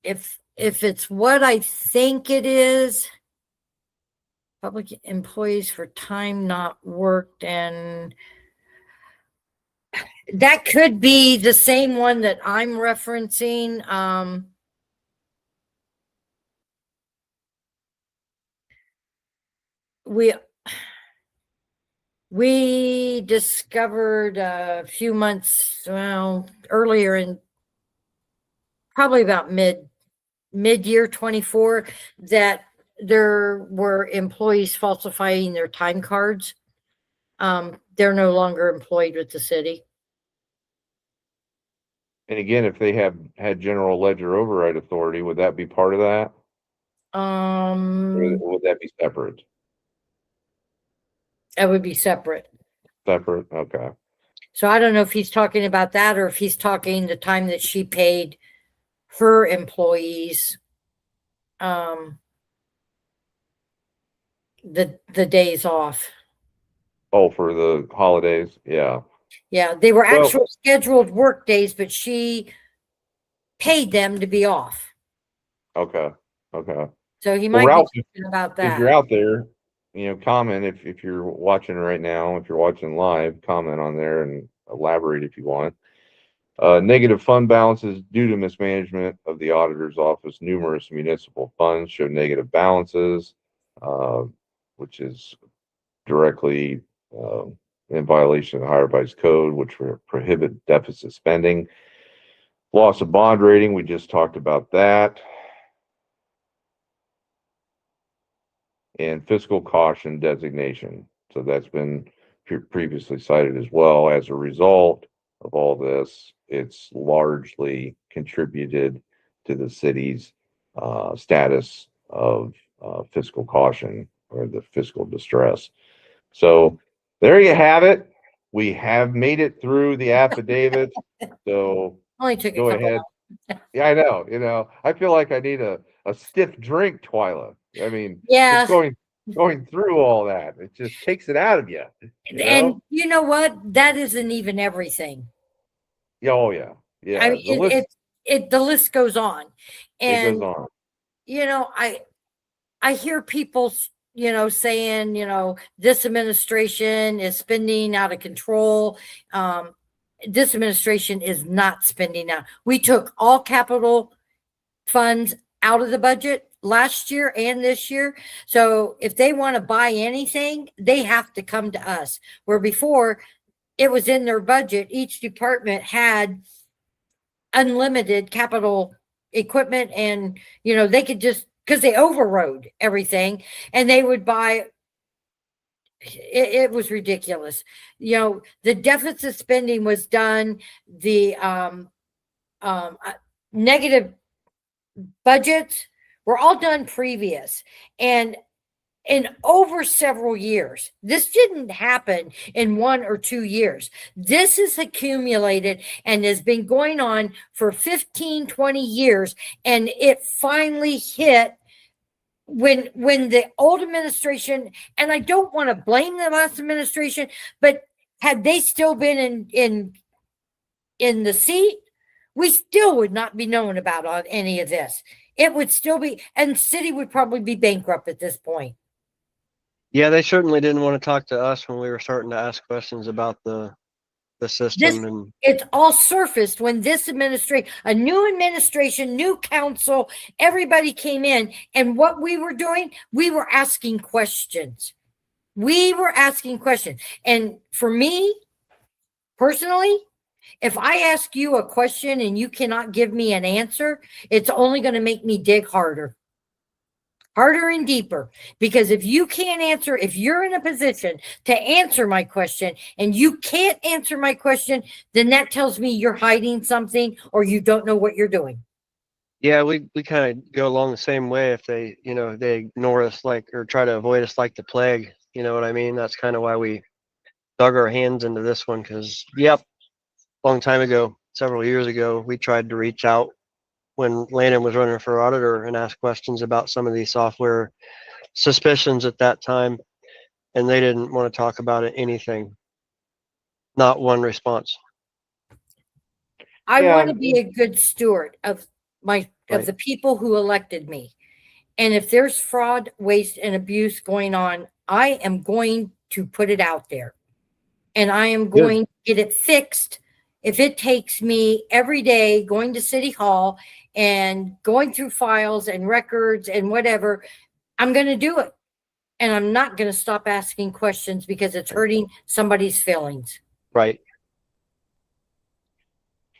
If it's what I think it is, public employees for time not worked, and that could be the same one that I'm referencing. We discovered a few months, earlier in probably about mid-year 24, that there were employees falsifying their time cards. They're no longer employed with the city. And again, if they had general ledger override authority, would that be part of that? Or would that be separate? That would be separate. Separate, okay. So I don't know if he's talking about that, or if he's talking the time that she paid her employees the days off. Oh, for the holidays, yeah. Yeah, they were actual scheduled work days, but she paid them to be off. Okay. So he might Ralph, be talking about that. If you're out there, comment if you're watching right now. If you're watching live, comment on there and elaborate if you want. Negative fund balances due to mismanagement of the auditor's office. Numerous municipal funds show negative balances, which is directly in violation of the Higher Vice Code, which prohibit deficit spending. Loss of bond rating, we just talked about that. And fiscal caution designation. So that's been previously cited as well. As a result of all this, it's largely contributed to the city's status of fiscal caution or the fiscal distress. So there you have it. We have made it through the affidavit. So Only took go ahead. Yeah, I know. I feel like I need a stiff drink, Twila. I mean, yeah, just going through all that, it just takes it out of you. And you know what? That isn't even everything. Oh yeah. I mean, the list goes on, and it goes on. I hear people saying this administration is spending out of control. This administration is not spending out. We took all capital funds out of the budget last year and this year. So if they want to buy anything, they have to come to us. Where before it was in their budget, each department had unlimited capital equipment, and they could just, because they overrode everything, and they would buy. It was ridiculous. The deficit spending was done. The negative budgets were all done previous, and in over several years. This didn't happen in 1 or 2 years. This is accumulated and has been going on for 15, 20 years. And it finally hit when the old administration, and I don't want to blame the last administration, but had they still been in the seat, we still would not be known about any of this. It would still be, and city would probably be bankrupt at this point. Yeah, they certainly didn't want to talk to us when we were starting to ask questions about the system. It's all surfaced when this a new administration, new council, everybody came in, and what we were doing, we were asking questions. And for me, personally, if I ask you a question and you cannot give me an answer, it's only going to make me dig harder and deeper. Because if you can't answer, if you're in a position to answer my question and you can't answer my question, then that tells me you're hiding something or you don't know what you're doing. Yeah, we kind of go along the same way. If they, they ignore us or try to avoid us like the plague, you know what I mean? That's kind of why we dug our hands into this one. Because, long time ago, several years ago, we tried to reach out when Landon was running for auditor and ask questions about some of these software suspicions at that time, and they didn't want to talk about it, anything. Not one response. I want to be a good steward of the people who elected me. And if there's fraud, waste, and abuse going on, I am going to put it out there. And I am going to get it fixed. If it takes me every day going to City Hall and going through files and records and whatever, I'm going to do it. And I'm not going to stop asking questions because it's hurting somebody's feelings. Right.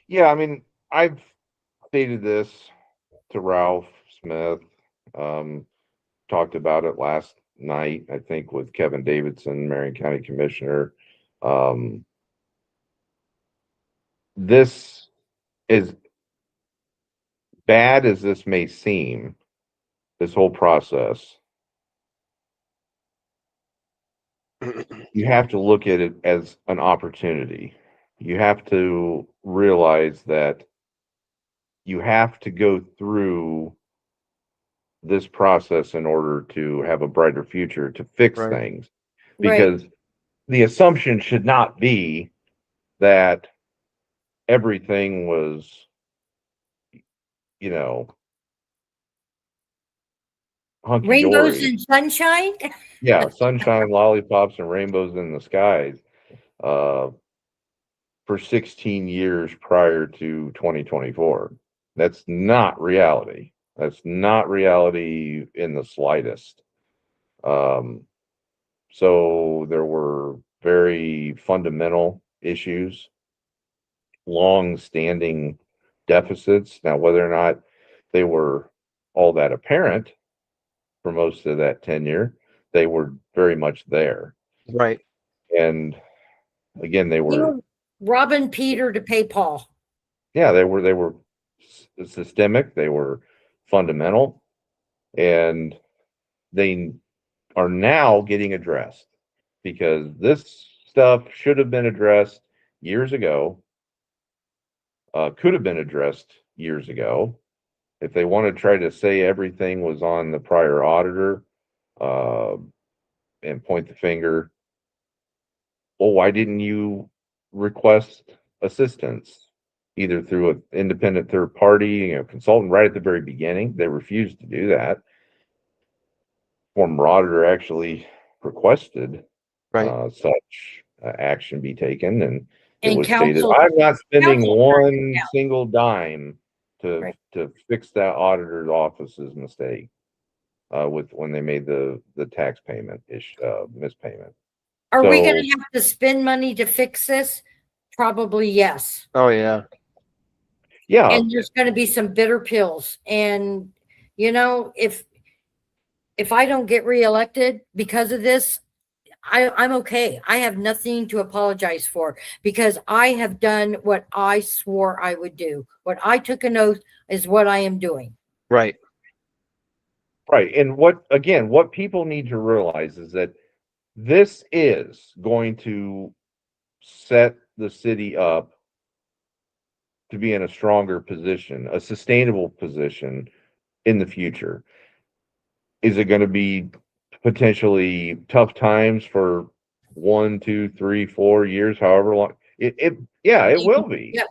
Yeah, I mean, I've stated this to Ralph Smith, talked about it last night, I think, with Kevin Davidson, Marion County Commissioner. This, is bad as this may seem, this whole process, you have to look at it as an opportunity. You have to realize that you have to go through this process in order to have a brighter future, to fix things. Because the assumption should not be that everything was, hunky-dory. Rainbows and sunshine? Yeah, sunshine, lollipops, and rainbows in the skies for 16 years prior to 2024. That's not reality. That's not reality in the slightest. So there were very fundamental issues, long-standing deficits. Now, whether or not they were all that apparent for most of that tenure, they were very much there. Right. And again, they were robbing Peter to pay Paul. Yeah, they were systemic, they were fundamental, and they are now getting addressed, because this stuff should have been addressed years ago, could have been addressed years ago. If they want to try to say everything was on the prior auditor and point the finger, well, why didn't you request assistance either through an independent third party, consultant right at the very beginning? They refused to do that. Former auditor actually requested such action be taken, and it was stated, I'm not spending one single dime Right. to fix that auditor's office's mistake with when they made the tax payment mispayment. Are we going So- to have to spend money to fix this? Probably yes. Oh yeah. Yeah, And there's going to be some bitter pills. And you know, if I don't get reelected because of this, I'm okay. I have nothing to apologize for because I have done what I swore I would do. What I took an oath is what I am doing. Right. right. And what people need to realize is that this is going to set the city up to be in a stronger position, a sustainable position in the future. Is it going to be potentially tough times for 1, 2, 3, 4 years, however long? It will be. Yeah.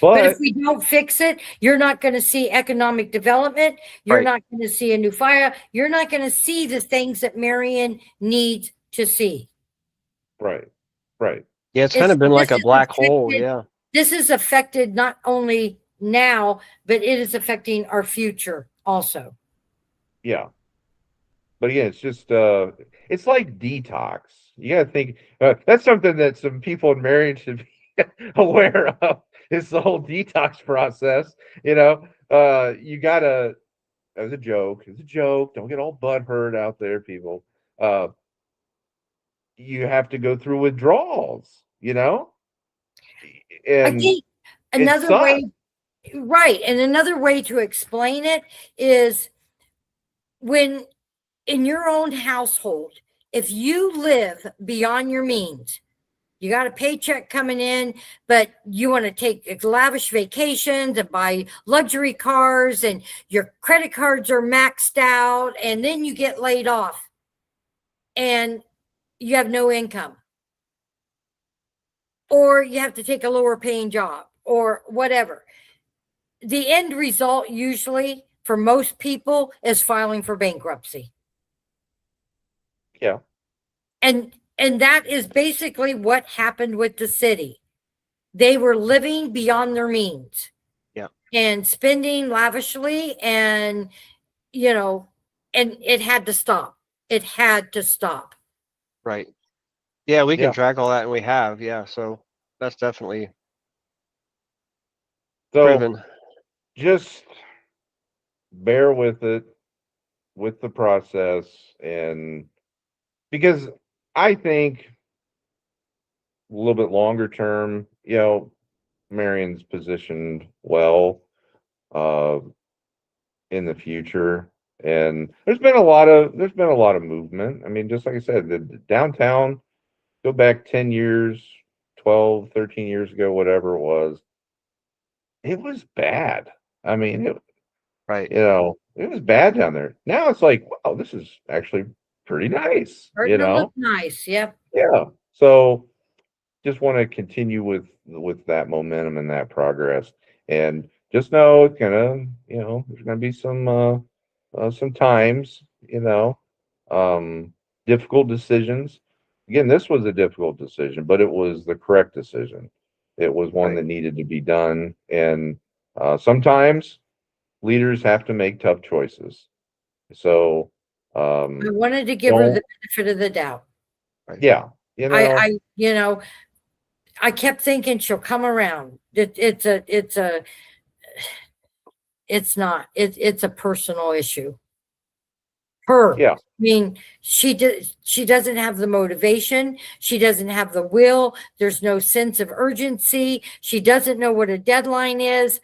But if But we don't fix it, you're not going to see economic development. You're Right. not going to see a new fire. You're not going to see the things that Marion needs to see. right. Yeah, it's kind of been like This a is black hole. affected- Yeah. This is affected not only now, but it is affecting our future also. Yeah. But again, it's just it's like detox. You got to think that's something that some people in Marion should be aware of. It's the whole detox process. You gotta, as a joke. It's a joke. Don't get all butthurt out there, people. You have to go through withdrawals. I And think another sucks. way, right? And another way to explain it is when in your own household, if you live beyond your means, you got a paycheck coming in, but you want to take lavish vacations and buy luxury cars, and your credit cards are maxed out, and then you get laid off and you have no income, or you have to take a lower paying job or whatever. The end result usually for most people is filing for bankruptcy. Yeah. And that is basically what happened with the city. They were living beyond their means. Yeah. And spending lavishly, and and it had to stop. It had to stop. Right. Yeah, we can Yeah. track all that, and we have. Yeah. So that's definitely So proven. just bear with it, with the process, and because I think a little bit longer term, Marion's positioned well in the future, and there's been a lot of movement. I mean, just like I said, the downtown, go back 10 years, 12, 13 years ago, whatever it was bad. I mean, Right. it was bad down there. Now it's like, wow, this is actually pretty nice. Starting to look nice. Yep. Yeah. So just want to continue with that momentum and that progress, and just know it's gonna, there's gonna be some times, difficult decisions. Again, this was a difficult decision, but it was the correct decision. It was one Right. that needed to be done, and sometimes leaders have to make tough choices. So I wanted to give her the benefit of the doubt. yeah, I kept thinking she'll come around. It's a personal issue. Yeah. I mean, she doesn't have the motivation. She doesn't have the will. There's no sense of urgency. She doesn't know what a deadline is.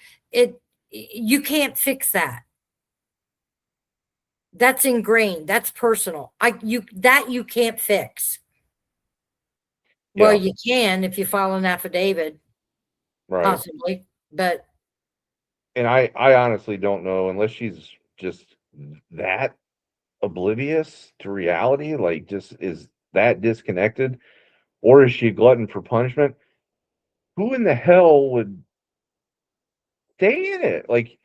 You can't fix that. That's ingrained. That's personal. You can't fix. Well, Yeah. you can if you file an affidavit, Right. possibly, but And I honestly don't know, unless she's just that oblivious to reality, like just is that disconnected, or is she a glutton for punishment? Who in the hell would stay in it? Like,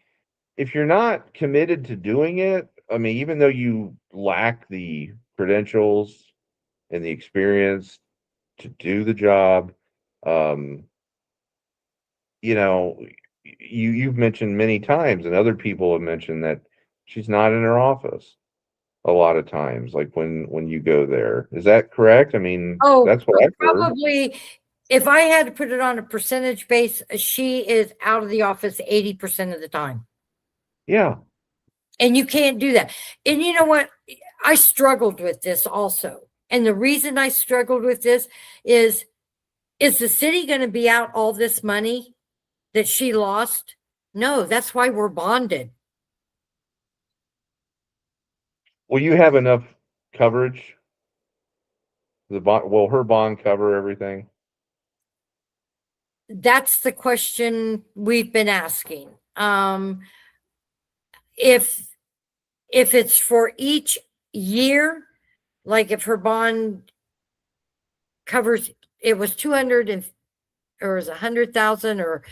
if you're not committed to doing it, I mean, even though you lack the credentials and the experience to do the job, you know, you've mentioned many times, and other people have mentioned that she's not in her office a lot of times, like when you go there. Is that correct? I mean, Oh, that's what I've heard. probably, if I had to put it on a percentage base, she is out of the office 80% of the time. Yeah. And you can't do that. And you know what? I struggled with this also. And the reason I struggled with this is the city going to be out all this money that she lost? No, that's why we're bonded. Will you have enough coverage? Will her bond cover everything? That's the question we've been asking. If it's for each year, like if her bond covers, it was 200 and or is 100,000 or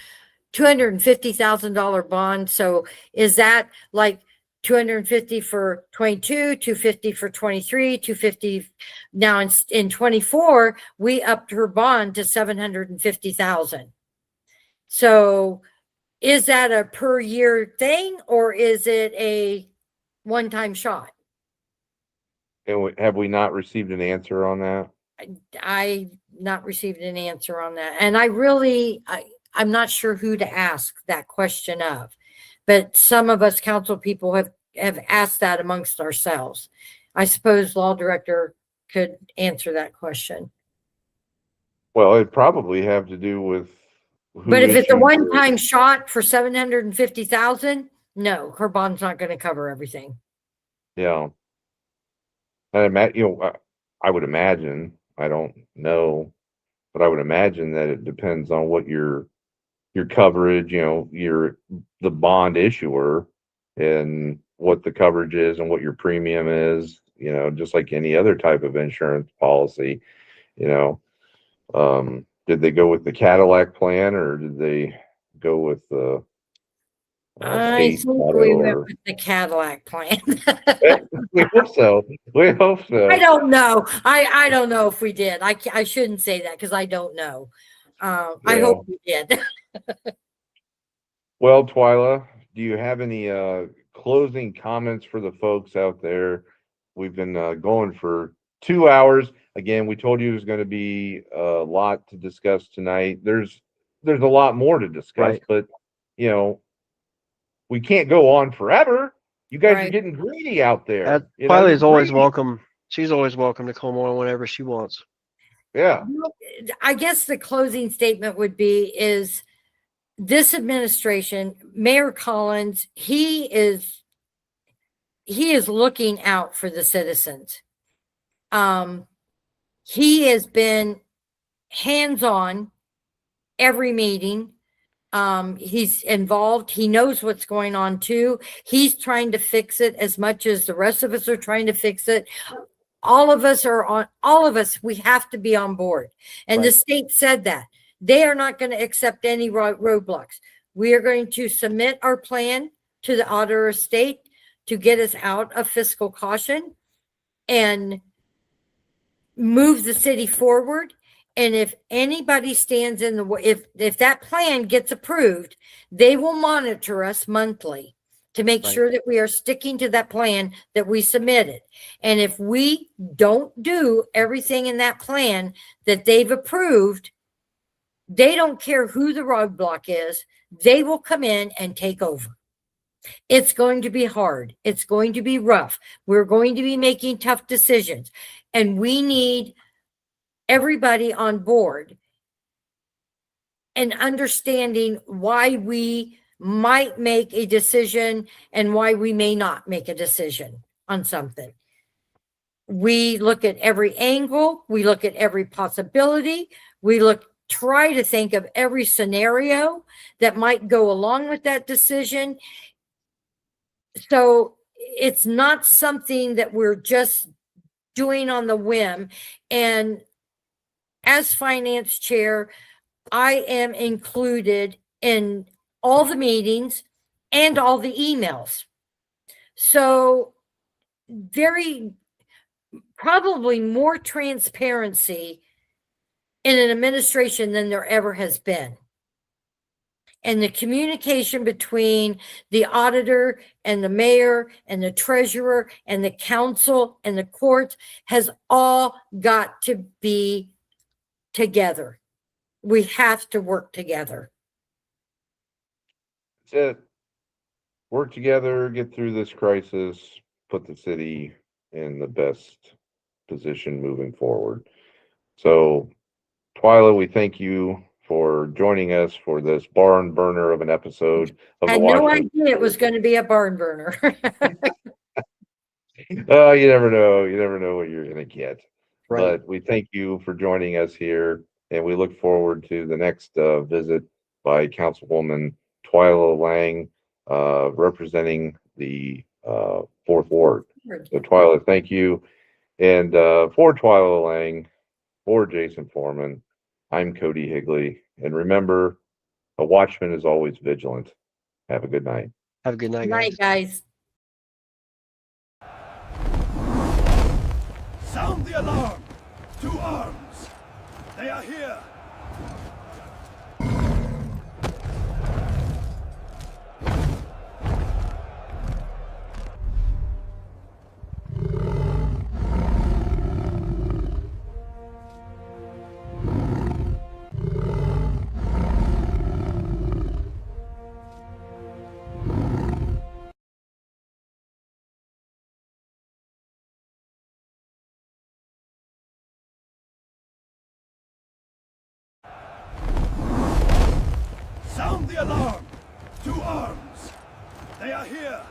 $250,000 bond. So is that like 250 for 22, 250 for 23, 250 now in 24, we upped her bond to 750,000. So is that a per year thing or is it a one-time shot? And have we not received an answer on that? I not received an answer on that. And I'm not sure who to ask that question of, but some of us council people have asked that amongst ourselves. I suppose law director could answer that question. Well, it'd probably have to do with But if it's a one-time shot for 750,000, no, her bond's not going to cover everything. Yeah. And I would imagine, I don't know, but I would imagine that it depends on what your coverage, the bond issuer and what the coverage is and what your premium is, just like any other type of insurance policy, did they go with the Cadillac plan or did they go with the I think we went with the Cadillac plan. We hope so. We hope so. I don't know. I don't know if we did. I shouldn't say that because I don't know. I hope we did. Well, Twila, do you have any closing comments for the folks out there? We've been going for 2 hours. Again, we told you it was going to be a lot to discuss tonight. There's a lot more to discuss, Right. but we can't go on forever. You guys are Right. getting greedy out there. Twila is always greedy. welcome. She's always welcome to come on whenever she wants. Yeah. I guess the closing statement would be is this administration, Mayor Collins, he is looking out for the citizens. He has been hands-on every meeting. He's involved. He knows what's going on too. He's trying to fix it as much as the rest of us are trying to fix it. All of us, we have to be on board. And the state said that. They are not going to accept any roadblocks. We are going to submit our plan to the Auditor of State to get us out of fiscal caution and move the city forward. And if anybody stands in the way, if that plan gets approved, they will monitor us monthly to make sure that we are sticking to that plan that we submitted. And if we don't do everything in that plan that they've approved, they don't care who the roadblock is, they will come in and take over. It's going to be hard. It's going to be rough. We're going to be making tough decisions. And we need everybody on board and understanding why we might make a decision and why we may not make a decision on something. We look at every angle. We look at every possibility. We try to think of every scenario that might go along with that decision. So it's not something that we're just doing on the whim. And as finance chair, I am included in all the meetings and all the emails. So probably more transparency in an administration than there ever has been. And the communication between the auditor and the mayor and the treasurer and the council and the courts has all got to be together. We have to work together. That's it. Work together, get through this crisis, put the city in the best position moving forward. So, Twila, we thank you for joining us for this barn burner of an episode of I the had no Watchmen. idea it was going to be a barn burner. Oh, you never know. You never know what you're going to get. Right. But we thank you for joining us here, and we look forward to the next visit by Councilwoman Twila Laing, representing the 4th Ward. So, Twila, thank you. And for Twila Laing, for Jason Foreman, I'm Cody Higley. And remember, a watchman is always vigilant. Have a good night. Have a good night, Good night, guys. Sound the alarm! To arms! They are here! Sound the alarm! To arms! They are here!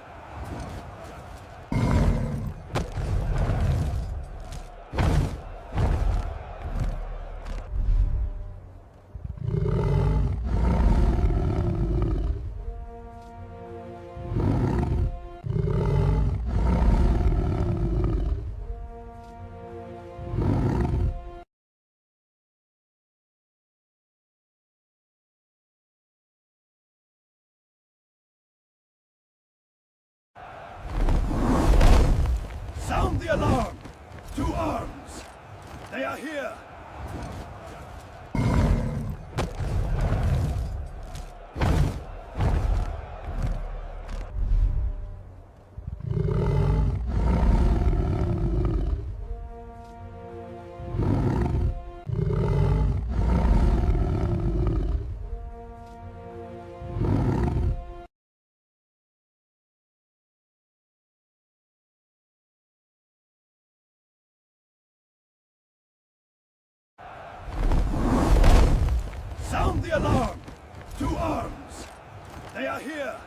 Sound the alarm! To arms! They are here! Sound the alarm! To arms! They are here!